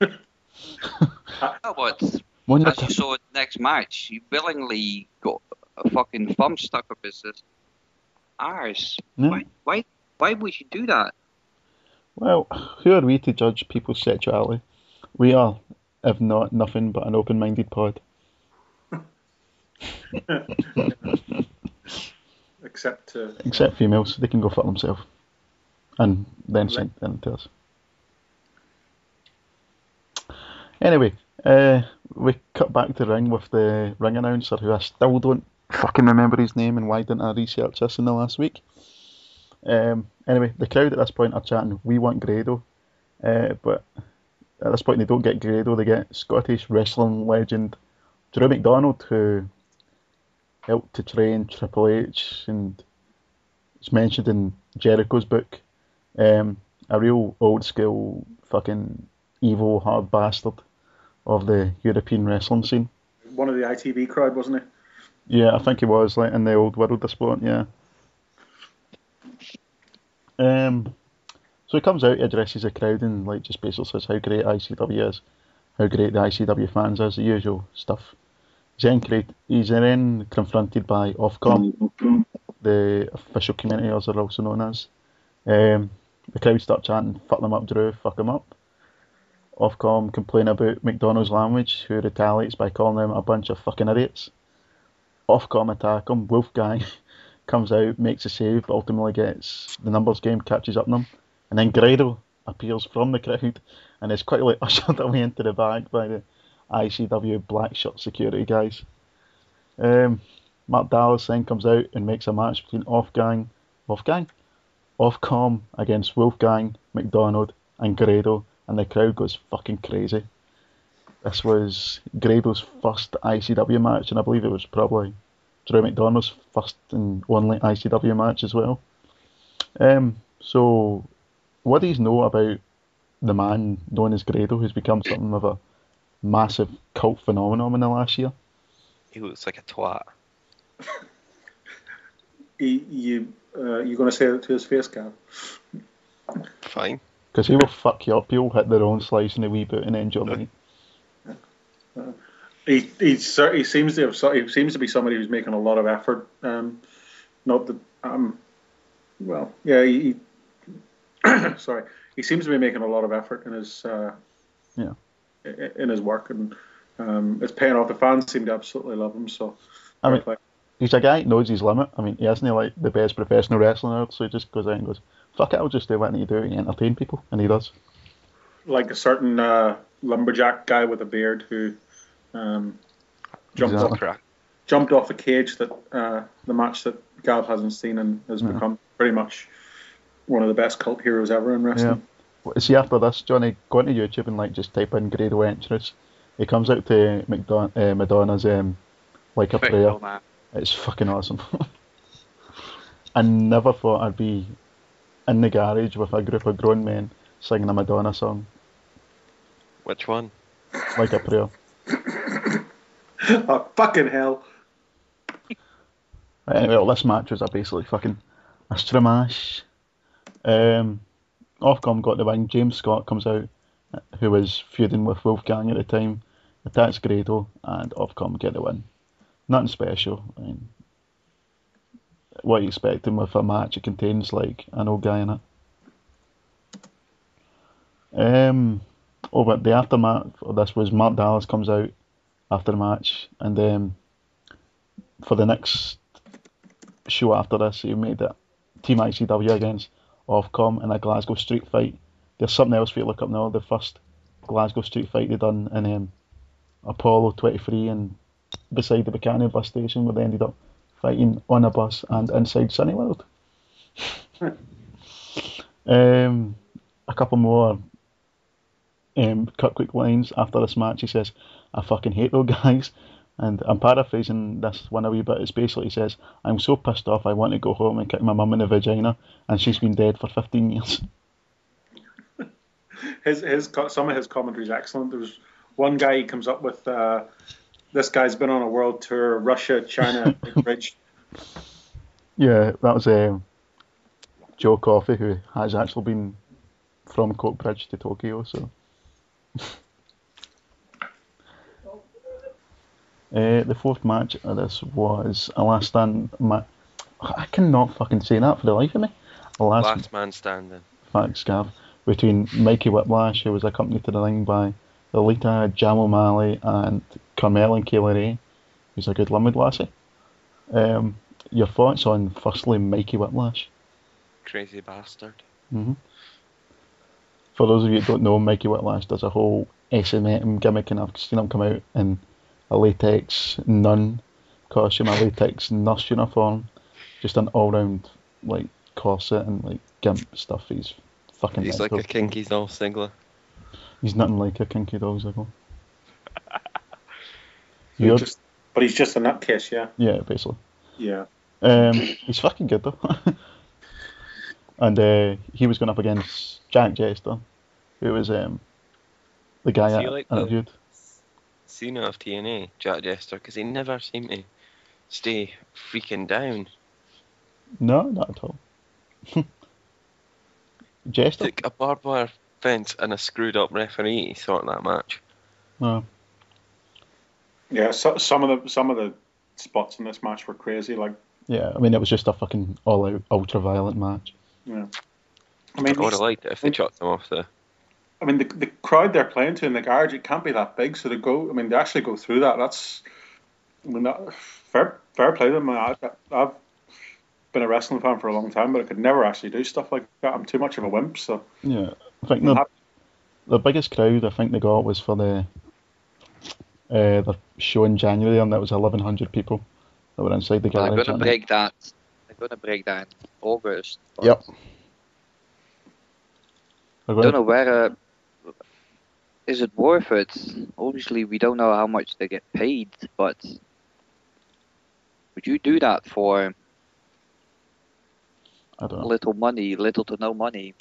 Oh, but Wonder as you saw in the next match, he willingly got a fucking thumb stuck up his arse. Yeah. Why would you do that? Well, who are we to judge people's sexuality? We are, if not nothing but an open-minded pod. Except females, they can go fuck themselves. And then send them to us. Anyway, we cut back to the ring with the ring announcer, who I still don't fucking remember his name, and why didn't I research this in the last week? Anyway, the crowd at this point are chanting, "We want Grado," but at this point they don't get Grado, they get Scottish wrestling legend Drew McDonald, who helped to train Triple H, and it's mentioned in Jericho's book. A real old school fucking evil hard bastard of the European wrestling scene. One of the ITV crowd, wasn't he? Yeah, I think he was, like, in the old world of sport, yeah. So he comes out, he addresses the crowd, and like just basically says how great ICW is, how great the ICW fans is, the usual stuff. He's then confronted by Ofcom, the official community, as they're also known as. The crowd start chanting, "Fuck them up, Drew, fuck them up." Ofcom complain about McDonald's language, who retaliates by calling them a bunch of fucking idiots. Ofcom attack him. Wolfgang comes out, makes a save, but ultimately gets the numbers game, catches up on him. And then Grado appears from the crowd and is quickly ushered away into the back by the ICW black shirt security guys. Mark Dallas then comes out and makes a match between Ofcom against Wolfgang, McDonald and Grado, and the crowd goes fucking crazy. This was Grado's first ICW match, and I believe it was probably Drew McDonald's first and only ICW match as well. So, what do you know about the man known as Grado, who's become something of a massive cult phenomenon in the last year? He looks like a twat. You going to say it to his face, Gav? Fine. Because he will fuck you up. He'll hit their own slice in the wee boot and then jump in. He seems to be somebody who's making a lot of effort. Not that he sorry. He seems to be making a lot of effort in his in his work, and it's paying off. The fans seem to absolutely love him. So I mean, he's a guy who knows his limit. I mean, he isn't like the best professional wrestler out, so he just goes out and goes, "Fuck it, I'll just do what I need to do to entertain people," and he does. Like a certain lumberjack guy with a beard who jumped off a cage that the match that Gav hasn't seen and has become pretty much one of the best cult heroes ever in wrestling. Yeah. See, after this, Johnny, go into YouTube and like just type in Grado entrance. He comes out to Madonna's like a prayer. It's fucking awesome. I never thought I'd be in the garage with a group of grown men singing a Madonna song. Which one? Like a prayer. Oh, fucking hell. Right, anyway, well, this match was basically fucking a stramash. Ofcom got the win. James Scott comes out, who was feuding with Wolfgang at the time, attacks Grado, and Ofcom get the win. Nothing special. I mean, what are you expecting with a match? It contains like an old guy in it. But the aftermath of this was Mark Dallas comes out after the match, and for the next show after this, he made it Team ICW against Ofcom in a Glasgow street fight. There's something else for you to look up now. The first Glasgow street fight they done in Apollo 23 and beside the Bacani bus station where they ended up fighting on a bus and inside Sunnyworld. A couple more cut quick lines after this match. He says, "I fucking hate those guys." And I'm paraphrasing this one a wee bit. It's basically, he says, "I'm so pissed off I want to go home and kick my mum in the vagina, and she's been dead for 15 years. Some of his commentary is excellent. There's one guy he comes up with. This guy's been on a world tour, Russia, China, Bridge. Yeah, that was Joe Coffey, who has actually been from Coatbridge to Tokyo. So the fourth match of this was a last stand match. I cannot fucking say that for the life of me. A Last man standing. Thanks, Gav. Between Mikey Whiplash, who was accompanied to the ring by Lolita, Jam O'Malley, and Carmel and Kayla Ray, who's a good limit lassie. Your thoughts on, firstly, Mikey Whiplash? Crazy bastard. Mm-hmm. For those of you who don't know, Mikey Whiplash does a whole SM gimmick, and I've seen him come out in a latex nun costume, a latex nurse uniform, just an all-round like corset and like gimp stuff. He's fucking. He's like a kinky doll Ziggler. He's nothing like a kinky doll Ziggler. But he's just a nutcase, yeah. Yeah, basically. Yeah. He's fucking good though. And he was going up against Jack Jester, who was the guy I interviewed. Cena of TNA, Jack Jester, because he never seemed to stay freaking down. No, not at all. Jester took a barbed wire fence and a screwed up referee to sort that match. No. Yeah, some of the spots in this match were crazy. Like, yeah, I mean, it was just a fucking all-out, ultra-violent match. Yeah, I mean, I would have liked it if they chucked them off the. I mean, the crowd they're playing to in the garage, it can't be that big, so they actually go through that. That's, I mean, fair play to them. I've been a wrestling fan for a long time, but I could never actually do stuff like that. I'm too much of a wimp. So yeah, I think the biggest crowd I think they got was for the show in January, and that was 1,100 people that were inside the garage. I'm going to break that. I'm going to break that in August. Yep. I don't know where. Is it worth it? Obviously, we don't know how much they get paid, but would you do that for I don't know. little to no money?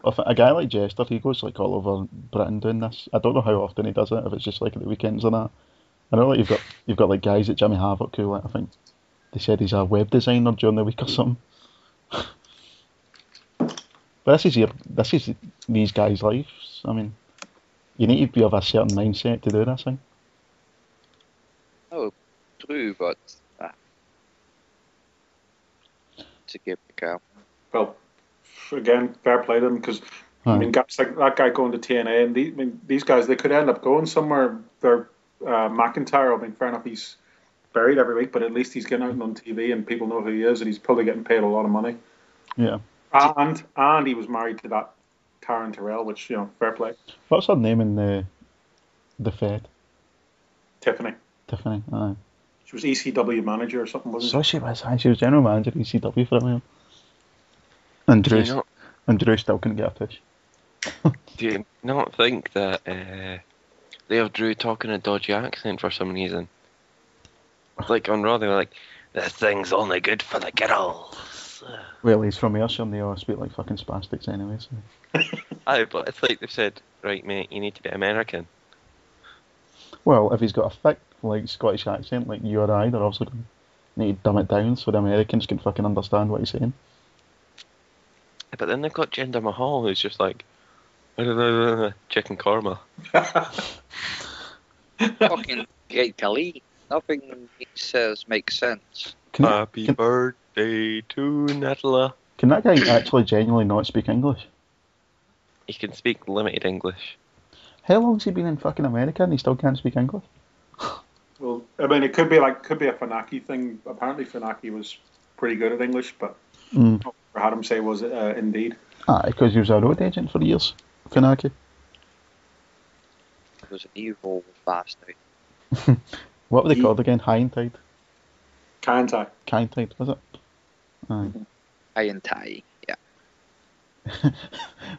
A guy like Jester, he goes like all over Britain doing this. I don't know how often he does it. If it's just like at the weekends or that. I know like you've got like guys at Jimmy Havoc who like, I think they said he's a web designer during the week or something. But this is these guys' lives. I mean, you need to be of a certain mindset to do this thing. Oh, true, but to give the cow. Well, again, fair play to them because I mean, guys like that guy going to TNA and these guys, they could end up going somewhere. They're McIntyre. I mean, fair enough, he's buried every week, but at least he's getting out on TV and people know who he is, and he's probably getting paid a lot of money. Yeah. And he was married to that Karen Terrell, which, you know, fair play. What's her name in the Fed? Tiffany. Aye. She was ECW manager or something, wasn't she? So she was. She was general manager of ECW for a while. And Drew still couldn't get a push. Do you not think that they have Drew talking a dodgy accent for some reason? Like on Raw, they were like, "This thing's only good for the girls." Well, he's from Ayrshire and they all speak like fucking spastics anyway, so. Aye, but it's like they've said, right mate, you need to be American. Well, if he's got a thick, like, Scottish accent like you or I, they're also going to need to dumb it down so the Americans can fucking understand what he's saying. But then they've got Jinder Mahal, who's just like, chicken korma. Fucking Great Khali. Nothing he says makes sense. Happy birthday to Natalie. Can that guy actually genuinely not speak English? He can speak limited English. How long's he been in fucking America and he still can't speak English? Well, I mean, it could be a Funaki thing. Apparently, Funaki was pretty good at English, but I had him say was indeed. Because he was a road agent for years, Funaki. He was an evil bastard. What were they called again? High and Tide? Kantai. Kind Tide, was it? Aye. High and tie. Yeah.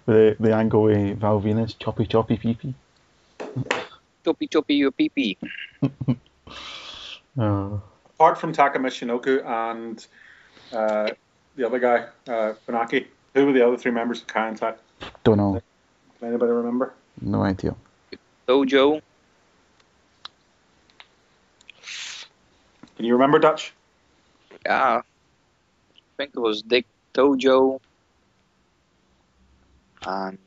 The angle with Val Venus, choppy pee pee. Choppy your pee pee. Oh. Apart from Taka Michinoku and the other guy, Funaki, who were the other three members of Kantai? Don't know. Can anybody remember? No idea. Dojo. Can you remember, Dutch? Yeah. I think it was Dick Tojo. And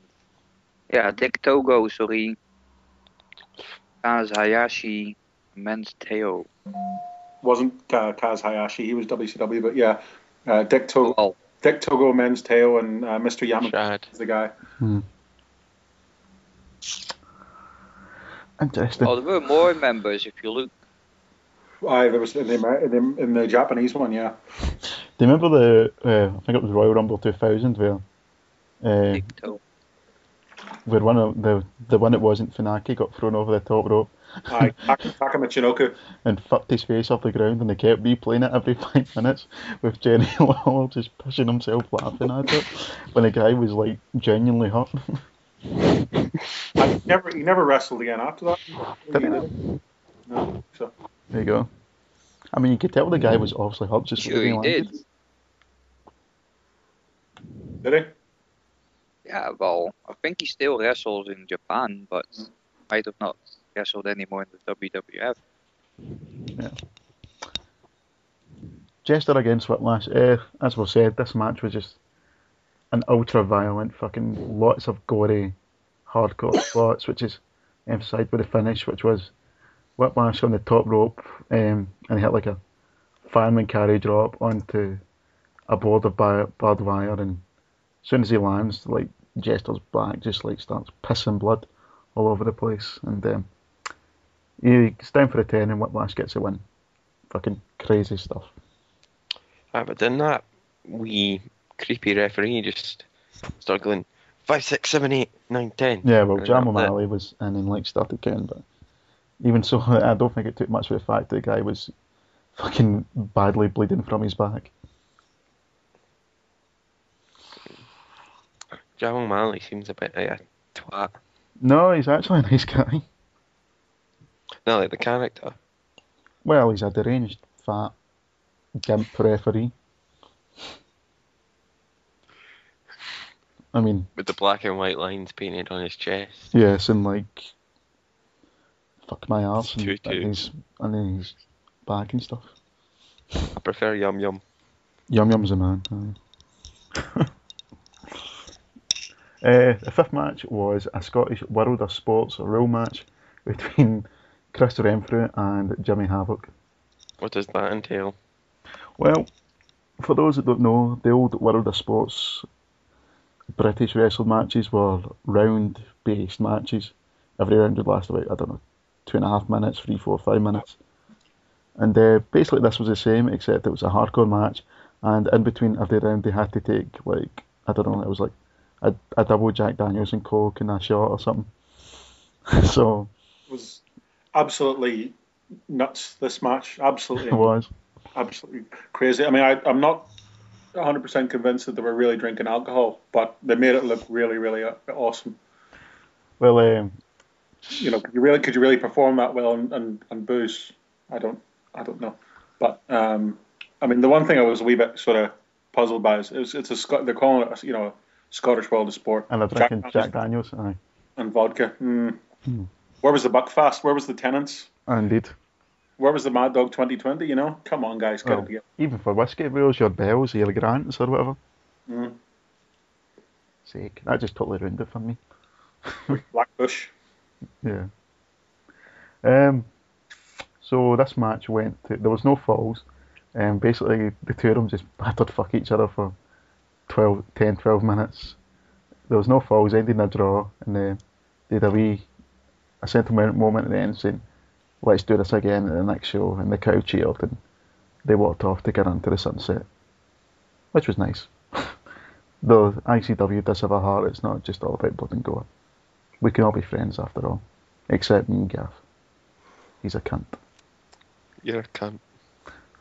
Dick Togo, sorry. Kaz Hayashi, Men's Teo. Wasn't Kaz Hayashi, he was WCW, but yeah, Dick Togo, Oh, Dick Togo, Men's Teo, and Mr. Yamamoto Shad. is the guy. Interesting. there were more members if you look. There was in the Japanese one, yeah. Do you remember the, I think it was Royal Rumble 2000 where Dick Togo. where one of the one that wasn't Funaki got thrown over the top rope Taka Michinoku. and fucked his face off the ground, and they kept replaying it every 5 minutes with Jerry Lawler just pushing himself laughing at it when the guy was like genuinely hurt. He never wrestled again after that. Did he not? No, so. There you go. I mean, you could tell the guy was obviously hurt just Sure, he did. Did he? Yeah, well, I think he still wrestles in Japan, but might have not wrestled anymore in the WWF. Yeah. Jester against Whiplash. As we said, this match was just an ultra violent, fucking lots of gory, hardcore spots, which is emphasised with the finish, which was Whiplash on the top rope, and he hit like a fireman carry drop onto a board of barbed wire, and as soon as he lands, like Jester's back just like starts pissing blood all over the place, and he's down for a 10, and Whiplash gets a win. Fucking crazy stuff. But then that wee creepy referee just started going 5, 6, 7, 8, 9, 10. Yeah, well, And Jam that- O'Malley was in and like started counting, but even so, I don't think it took much for the fact that the guy was fucking badly bleeding from his back. Jam O'Malley seems a bit like a twat. No, he's actually a nice guy. No, like the character. Well, he's a deranged, fat, gimp referee. I mean, With the black and white lines painted on his chest. yes, and like, fuck my arse and, Tutu. and his back and stuff. I prefer Yum Yum. Yum Yum's a man. Aye. The fifth match was a Scottish World of Sports rule match between Chris Renfrew and Jimmy Havoc. What does that entail? Well, for those that don't know, the old World of Sports British wrestling matches were round-based matches. Every round would last about, 2.5 minutes, 3, 4, 5 minutes. And basically this was the same, except it was a hardcore match, and in between every round they had to take, like, it was like a double Jack Daniels and Coke and a shot or something. So It was absolutely nuts, this match. Absolutely. it was. Absolutely crazy. I mean, I'm not 100% convinced that they were really drinking alcohol, but they made it look really, really awesome. Well, Could you really perform that well and booze? I don't know. But I mean, the one thing I was a wee bit sort of puzzled by is they're calling it a Scottish World of Sport. and they're drinking Jack Daniels, aye. And vodka. Where was the Buckfast? Where was the Tenants? Indeed. Where was the Mad Dog 2020? Come on, guys, get it together. Even for whiskey, where's your Bells, your Grants, or whatever? Sake, that just totally ruined it for me. Blackbush. Yeah. So this match there was no falls. Basically, the two of them just battered fuck each other for 10, 12 minutes. There was no falls, ending in a draw, and they had a sentimental moment at the end saying, let's do this again at the next show, and the crowd cheered, and they walked off to get into the sunset, which was nice. Though ICW does have a heart, it's not just all about blood and gore. We can all be friends after all, except me and Gaff. He's a cunt. You're a cunt.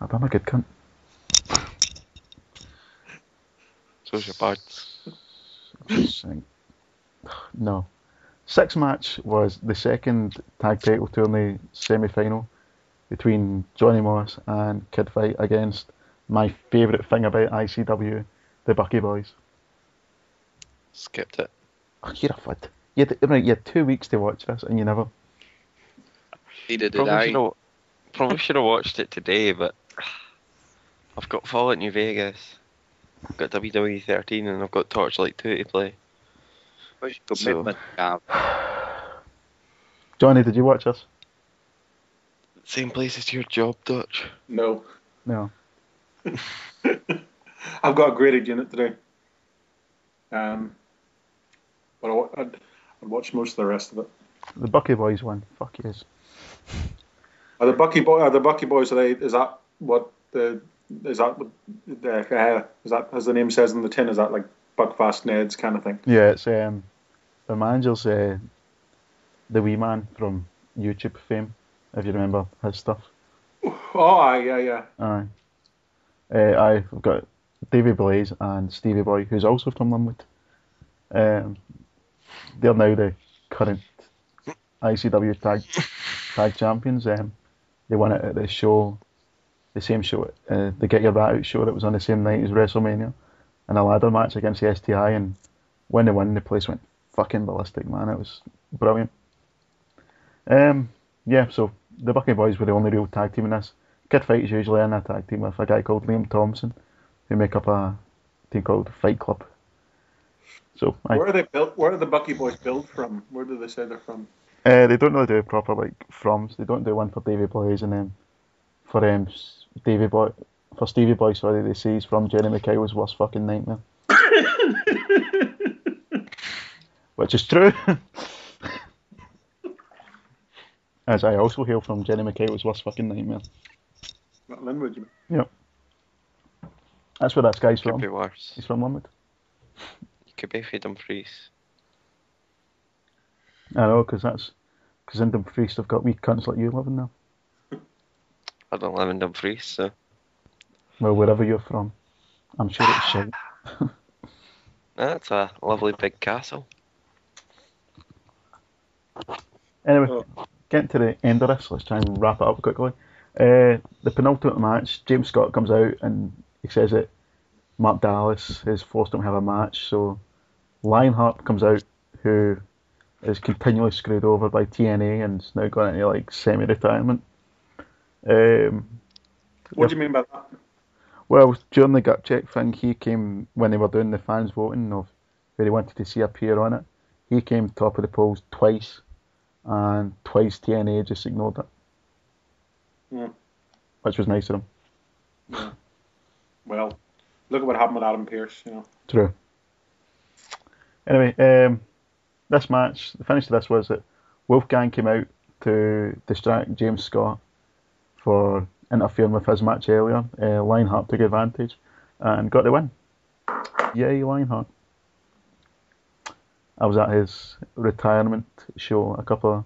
I'm a good cunt. So's your birds. No. Sixth match was the second tag title tourney semi-final between Johnny Moss and Kid Fight against my favourite thing about ICW, the Bucky Boys. Skipped it. Oh, you're a fud. You had 2 weeks to watch this and you never. Neither did I. Probably should have watched it today, but I've got Fall at New Vegas, I've got WWE 13, and I've got Torchlight 2 to play. What's your commitment, Gav? Johnny, did you watch this? Same place as your job, Dutch. No. No. I've got a graded unit today. But I'd watch most of the rest of it. The Bucky Boys won. Fuck yes. Are the Bucky Boys? Is that as the name says in the tin? Is that like Buckfast Neds kind of thing? Yeah, it's the manager's the wee man from YouTube fame, if you remember his stuff. Oh, yeah. Aye. I've got Davey Blaze and Stevie Boy, who's also from Linwood. They're now the current ICW tag champions. They won it at the same show, the Get Your Rat Out show that was on the same night as WrestleMania, in a ladder match against the STI, and when they won, the place went fucking ballistic, man. It was brilliant. Yeah, so the Bucky Boys were the only real tag team in this. Kid Fight is usually in a tag team with a guy called Liam Thompson, who make up a team called Fight Club. So where are they built? Where are the Bucky Boys built from? Where do they say they're from? They don't really do proper froms. They don't do one for Davey Blaze, and then for Stevie Boy, sorry, they say he's from Jenny McKayle's worst fucking nightmare. Which is true. As I also hail from Jenny McKayle's worst fucking nightmare. Not Linwood, you mean? Yep. That's where that guy's Could from. be worse. He's from Linwood. You could be from Dumfries. I know, because in Dumfries they've got wee cunts like you living there. I don't live in Dumfries, so. Well, wherever you're from. I'm sure it's shite. That's a lovely big castle. Anyway, getting to the end of this, let's try and wrap it up quickly. The penultimate match, James Scott comes out and he says that Mark Dallas has forced him to have a match, so Lionheart comes out, who is continually screwed over by TNA and is now gone into like semi-retirement. What do you mean by that? Well, during the gut check thing, he came, when they were doing the fans voting of who they wanted to see appear on it, he came top of the polls twice, and twice TNA just ignored it. Yeah. Which was nice of them. Yeah. Well, look at what happened with Adam Pearce, you know. True. Anyway, this match, the finish of this was that Wolfgang came out to distract James Scott for interfering with his match earlier. Lionheart took advantage and got the win. Yay, Lionheart. I was at his retirement show a couple of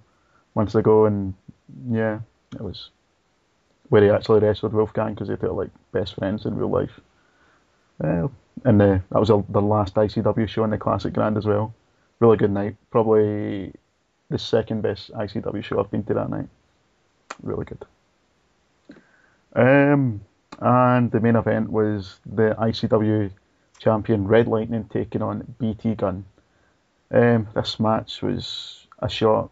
months ago, and yeah, it was where he actually wrestled Wolfgang, because they were like best friends in real life. And that was the last ICW show in the Classic Grand as well. Really good night. Probably the second best ICW show I've been to that night. Really good. And the main event was the ICW champion Red Lightning taking on BT Gunn. This match was a short,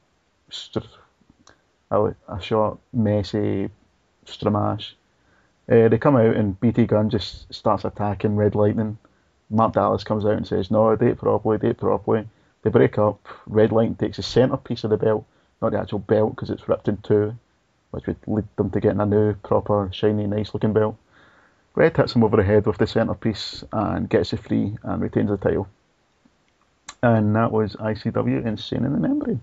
messy stramash. They come out and BT Gunn just starts attacking Red Lightning. Mark Dallas comes out and says, no, do it properly. They break up. Red Lightning takes the centrepiece of the belt, not the actual belt because it's ripped in two, which would lead them to getting a new, proper, shiny, nice looking belt. Red hits him over the head with the centrepiece and gets it free and retains the title. And that was ICW Insane in the Membrane.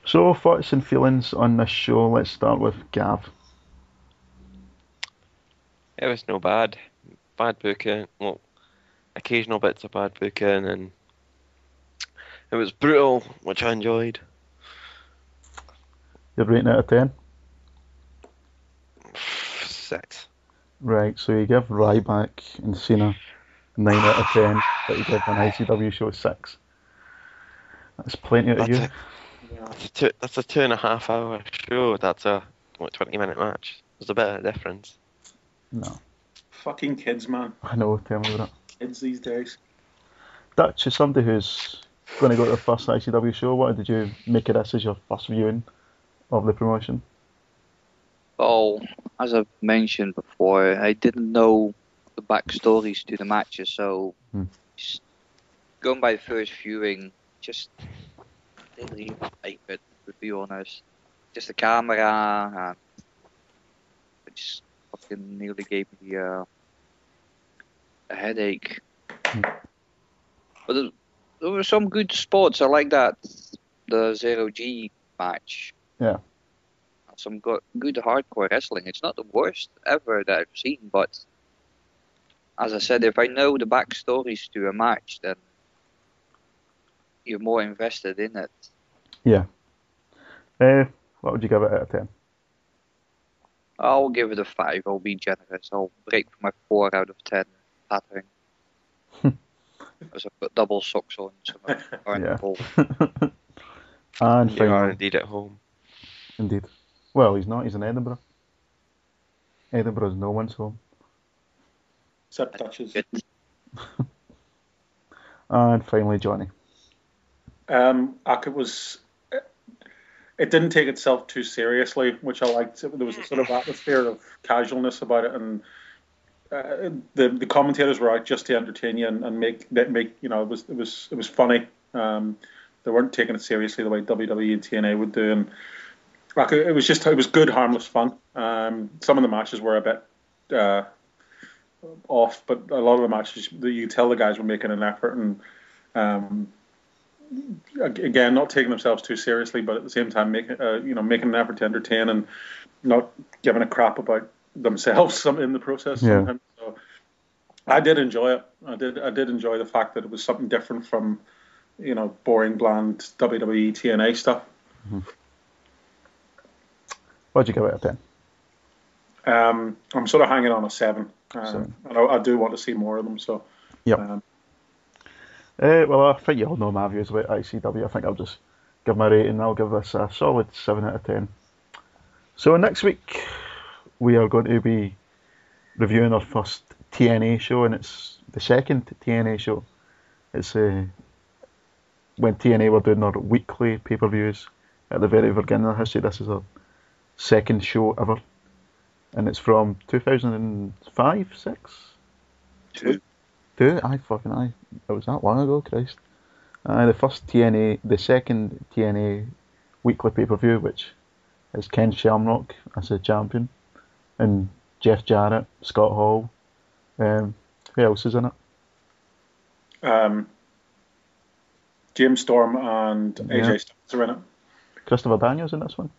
So, thoughts and feelings on this show. Let's start with Gav. It was no bad. Bad booking. Well, occasional bits of bad booking, and it was brutal, which I enjoyed. You're rating it out of 10? 6. Right, so you give Ryback and Cena 9 out of 10, but you give an ICW show 6. That's plenty out of That's you. a that's a 2.5 hour show. That's a 20-minute match. There's a bit of a difference. No, Fucking kids, man. I know, tell me about it. Kids these days. Dutch, is somebody who's going to go to the first ICW show, what did you make of this as your first viewing of the promotion? Oh, as I've mentioned before, I didn't know the backstories to the matches, so just going by first viewing, just didn't really like it, to be honest. Just the camera, and it just fucking nearly gave me a headache. But there were some good spots. I like that, the Zero G match. Yeah. Some good hardcore wrestling. It's not the worst ever that I've seen, but as I said, if I know the backstories to a match, then you're more invested in it. Yeah. What would you give it out of 10? I'll give it a 5. I'll be generous. I'll break for my 4 out of 10 pattern. Because I've got double socks on, so I'm Yeah. cold. And You are final, indeed at home. indeed. Well, he's not, he's in Edinburgh. Edinburgh's no one's home. Except touches. And finally, Johnny. It didn't take itself too seriously, which I liked. There was a sort of atmosphere of casualness about it, and the commentators were out just to entertain you and make you know, it was funny. They weren't taking it seriously the way WWE and TNA would do, and it was good, harmless fun. Some of the matches were a bit off, but a lot of the matches, you tell the guys were making an effort, and again, not taking themselves too seriously, but at the same time making an effort to entertain and not giving a crap about themselves in the process. Yeah. Sometimes. So I did enjoy it. I did enjoy the fact that it was something different from, boring, bland WWE TNA stuff. Mm-hmm. What'd you give it out of 10? I'm sort of hanging on a 7. 7. And I do want to see more of them. So. Yep. Well, I think you all know my views about ICW. I think I'll just give my rating. I'll give this a solid 7 out of 10. So next week we are going to be reviewing our first TNA show, and it's the second TNA show. It's when TNA were doing their weekly pay-per-views at the very beginning of history. This is our second show ever, and it's from 2005, 6? 2. It was that long ago, Christ. The second TNA weekly pay-per-view, which is Ken Shamrock as the champion, and Jeff Jarrett, Scott Hall. Who else is in it? James Storm and AJ Styles are in it. Christopher Daniels in this one?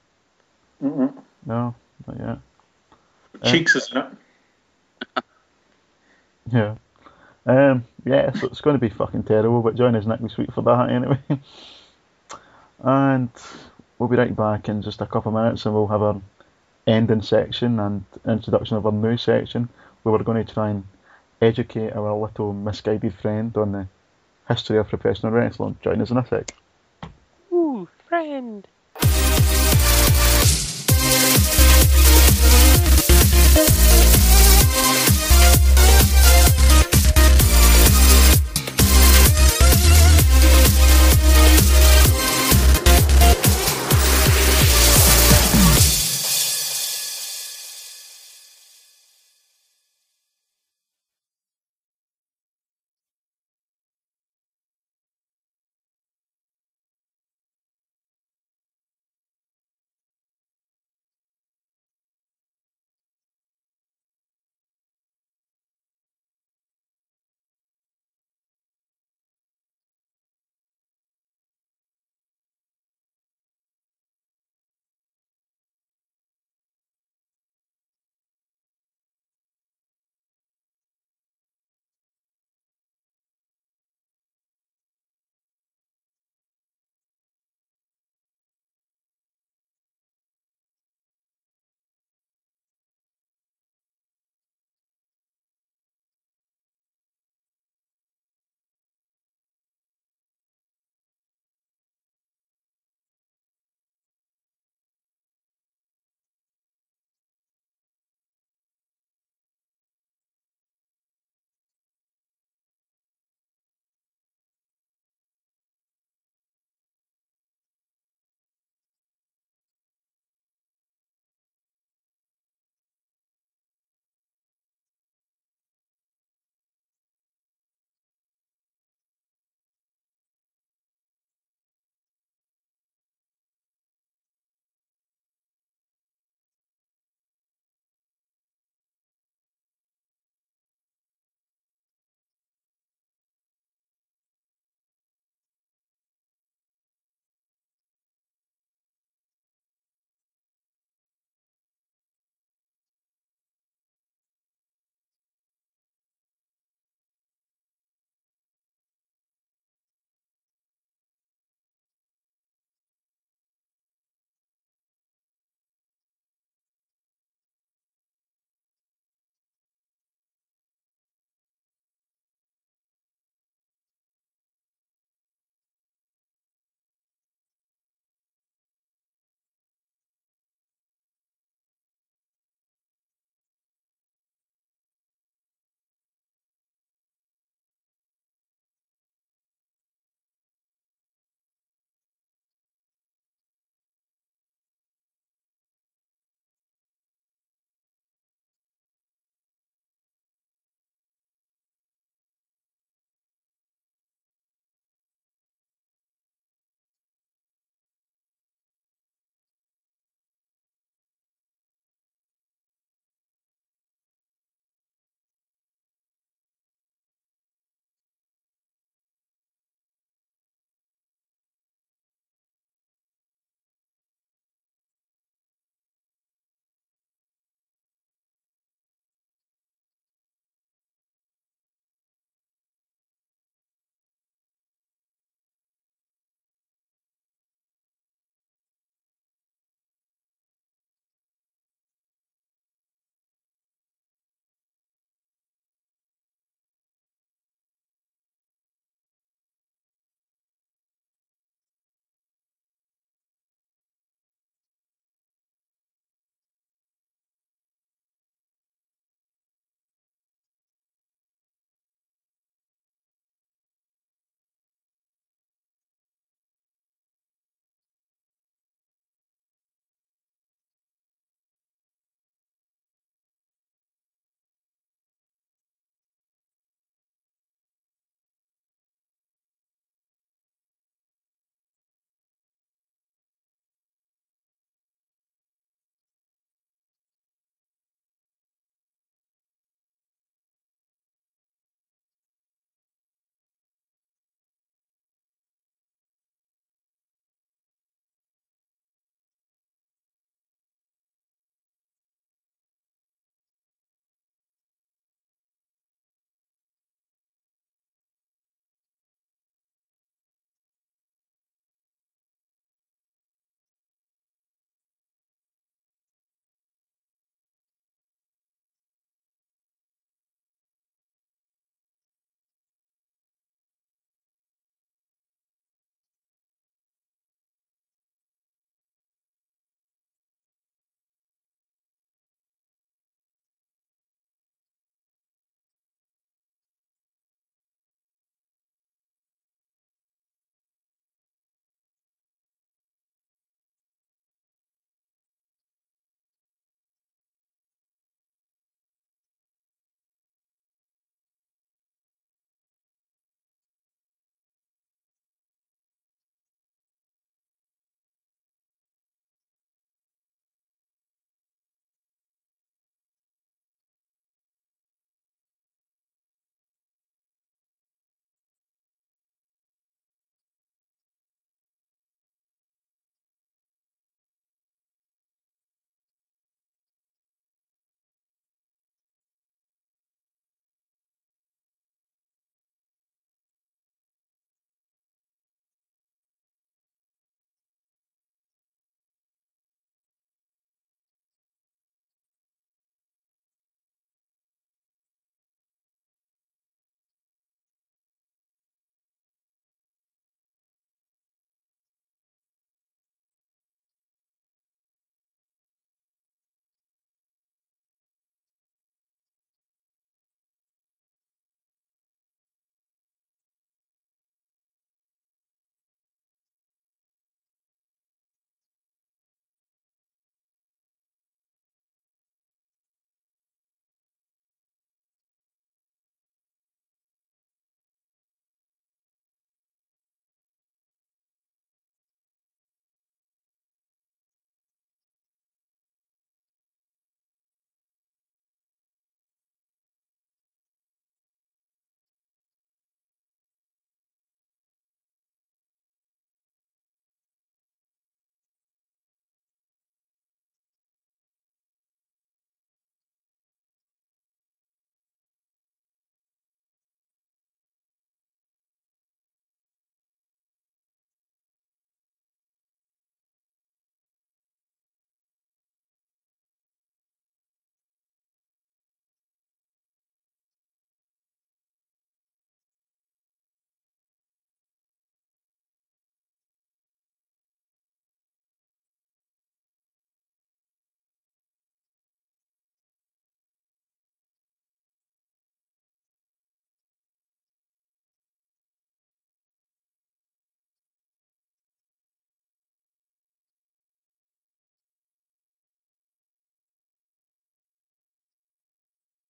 Mm-mm. No, not yet. Cheeks is in it. Yeah. So it's going to be fucking terrible, but join us next week for that anyway. And we'll be right back in just a couple of minutes, and we'll have our ending section and introduction of our new section, where we're going to try and educate our little misguided friend on the history of professional wrestling. Join us in a sec. Ooh, friend.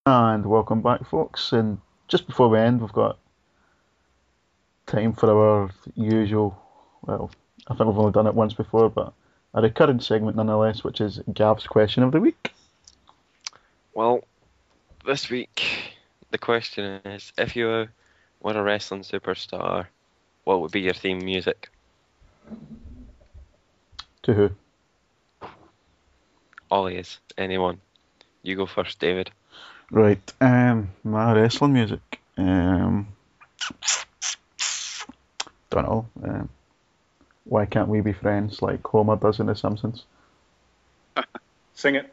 And welcome back, folks. And just before we end, we've got time for our usual, well, I think we've only done it once before, but a recurring segment nonetheless, which is Gav's Question of the Week. Well, this week, the question is, if you were a wrestling superstar, what would be your theme music? To who? Always, anyone. You go first, David. Right, my wrestling music. Don't know. Why Can't We Be Friends, like Homer does in The Simpsons? Sing it.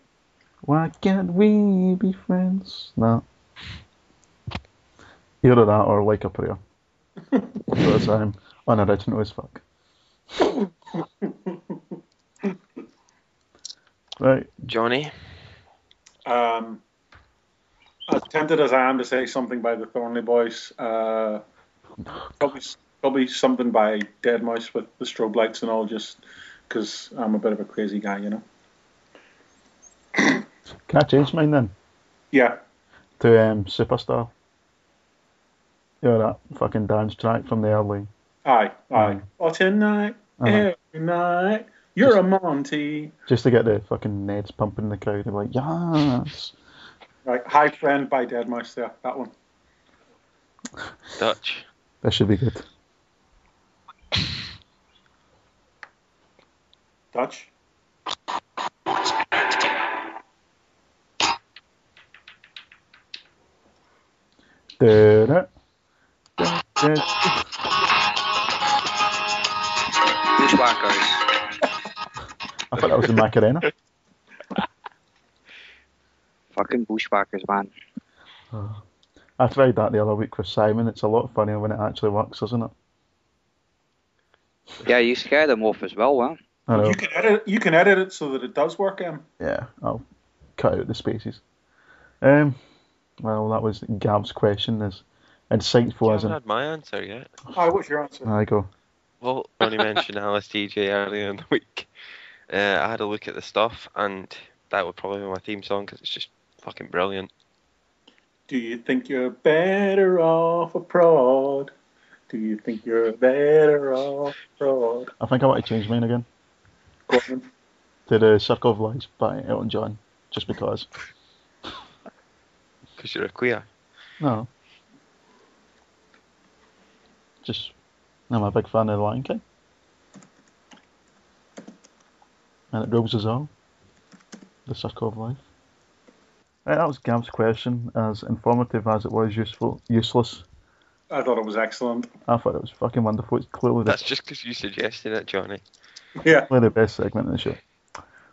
Why can't we be friends? No. Either that or Like a Prayer. Because I'm unoriginal as fuck. Right. Johnny? As tempted as I am to say something by the Thornley Boys, probably something by Dead Mouse with the strobe lights and all, just because I'm a bit of a crazy guy, you know. Can I change mine then? Yeah. To Superstar. You know that fucking dance track from the early. Aye. Aye. Oh, tonight, Uh-huh. every night, you're a Monty. Just to get the fucking Neds pumping in the crowd. They're like, yes. Right, High Friend by Dead Mouse there, that one. Dutch? This should be good. Dutch. Da-da. Bushwhackers. I thought that was the Macarena. Fucking Bushwhackers, man. I tried that the other week with Simon. It's a lot funnier when it actually works, isn't it? Yeah, you scare them off as well, man. I know. You can edit it so that it does work, Em. Yeah, I'll cut out the spaces. Well, that was Gav's question. As insightful You as haven't in. had my answer yet. Aye, what's your answer? I go. Well, Johnny mentioned Alice DJ earlier in the week. I had a look at the stuff, and that would probably be my theme song because it's just fucking brilliant. Do you think you're better off a prod? Do you think you're better off a prod? I think I want to change mine again Go on. to the Circle of Life by Elton John, just because. Because you're a queer. No. Just, I'm a big fan of The Lion King. And it rules us all. The Circle of Life. Right, that was Gav's question. As informative as it was useless. I thought it was excellent. I thought it was fucking wonderful. It's clearly That's just because you suggested it, Johnny. Yeah. the best segment in the show.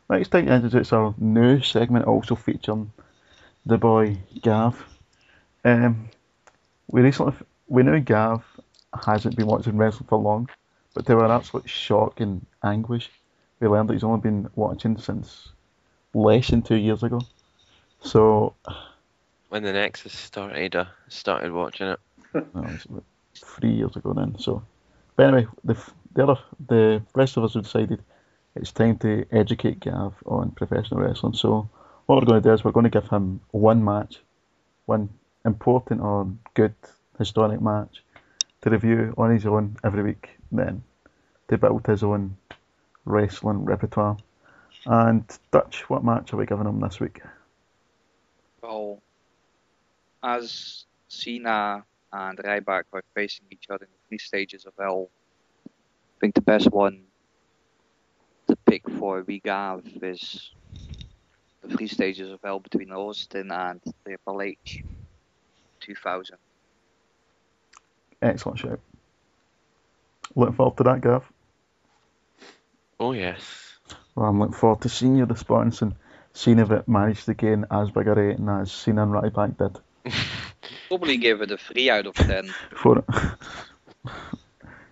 Right, it's time to introduce our new segment, also featuring the boy Gav. We knew Gav hasn't been watching wrestling for long, but to our absolute shock and anguish, we learned that he's only been watching since less than 2 years ago. So, When the Nexus started watching it. no, it's about 3 years ago then. So, but anyway, the rest of us have decided it's time to educate Gav on professional wrestling. So, what we're going to do is we're going to give him one match, one important or good historic match to review on his own every week, then to build his own wrestling repertoire. And Dutch, what match are we giving him this week? Well, as Cena and Ryback are facing each other in the 3 stages of hell, I think the best one to pick for we Gav is the 3 stages of hell between Austin and Triple H 2000. Excellent shout. Looking forward to that, Gav. Oh, yes. Well, I'm looking forward to seeing your response and seeing if it managed to gain as big a rating as Cena and Ryback did. Probably give it a 3 out of 10. For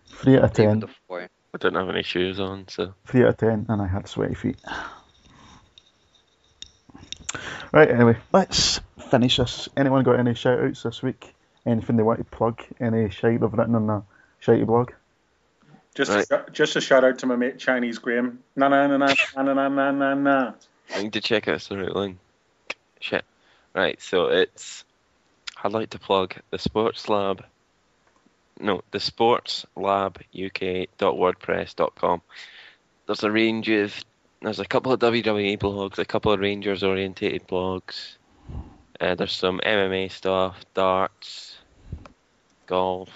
3 out of Give 10. it a 4. I don't have any shoes on, so. 3 out of 10, and I had sweaty feet. Right, anyway, let's finish this. Anyone got any shout outs this week? Anything they want to plug? Any shite they've written on the shitey blog? Just Right. a shout out to my mate Chinese Graham. Na na na na na na na na na. I need to check out the right line. Shit. Right, so I'd like to plug the sportslabuk.wordpress.com. There's a couple of WWE blogs, a couple of Rangers orientated blogs. There's some MMA stuff, darts, golf,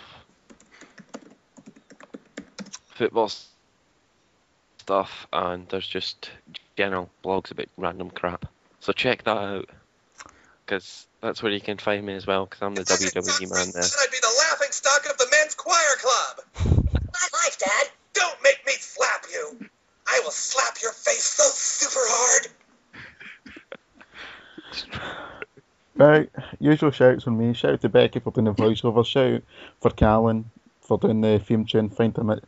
football stuff, and there's just general blogs about random crap. So check that out, because that's where you can find me as well, because I'm the WWE man there. I'd be the laughing stock of the men's choir club. My life, Dad. Don't make me slap you. I will slap your face so super hard. Right, usual shouts from me. Shout out to Becky for doing the voiceover. Shout out for Callan for doing the theme tune. Find him at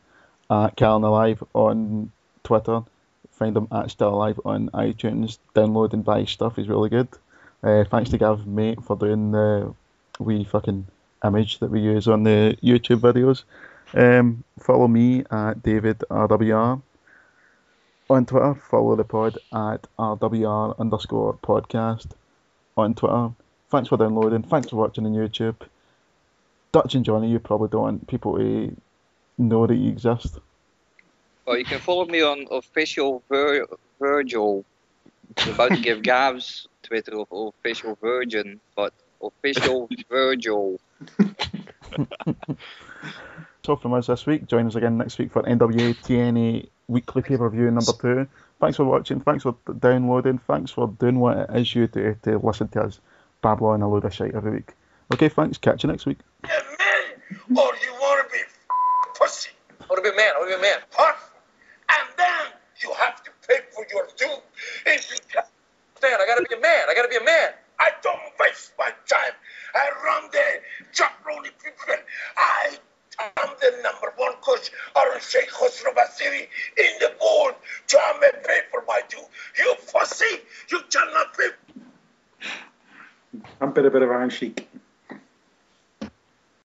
Callan Alive on Twitter. Find him at Still Alive on iTunes. Download and buy stuff. He's really good. Thanks to Gav Mate for doing the wee fucking image that we use on the YouTube videos. Follow me at David RWR on Twitter. Follow the pod at RWR_podcast on Twitter. Thanks for downloading. Thanks for watching on YouTube. Dutch and Johnny, you probably don't want people to know that you exist. Well, you can follow me on official Virgil. I was about to give Gav's Twitter of official Virgin, but official Virgil. So from us this week. Join us again next week for NWA TNA weekly pay-per-view number 2. Thanks for watching. Thanks for downloading. Thanks for doing what it is you do to listen to us babble on a load of shite every week. Okay, thanks. Catch you next week. You man, or you want to be pussy? I want to be a man. I want to be a man. Huh? And then you have to pay for your due. If you understand, I gotta be a man. I gotta be a man. I don't waste my time. I run the Jack Roney people. I am the number 1 coach or Sheikh Khosrow Basiri in the world. Try me pay for my due. You pussy, you cannot pay. I'm a bit of Iron Sheik.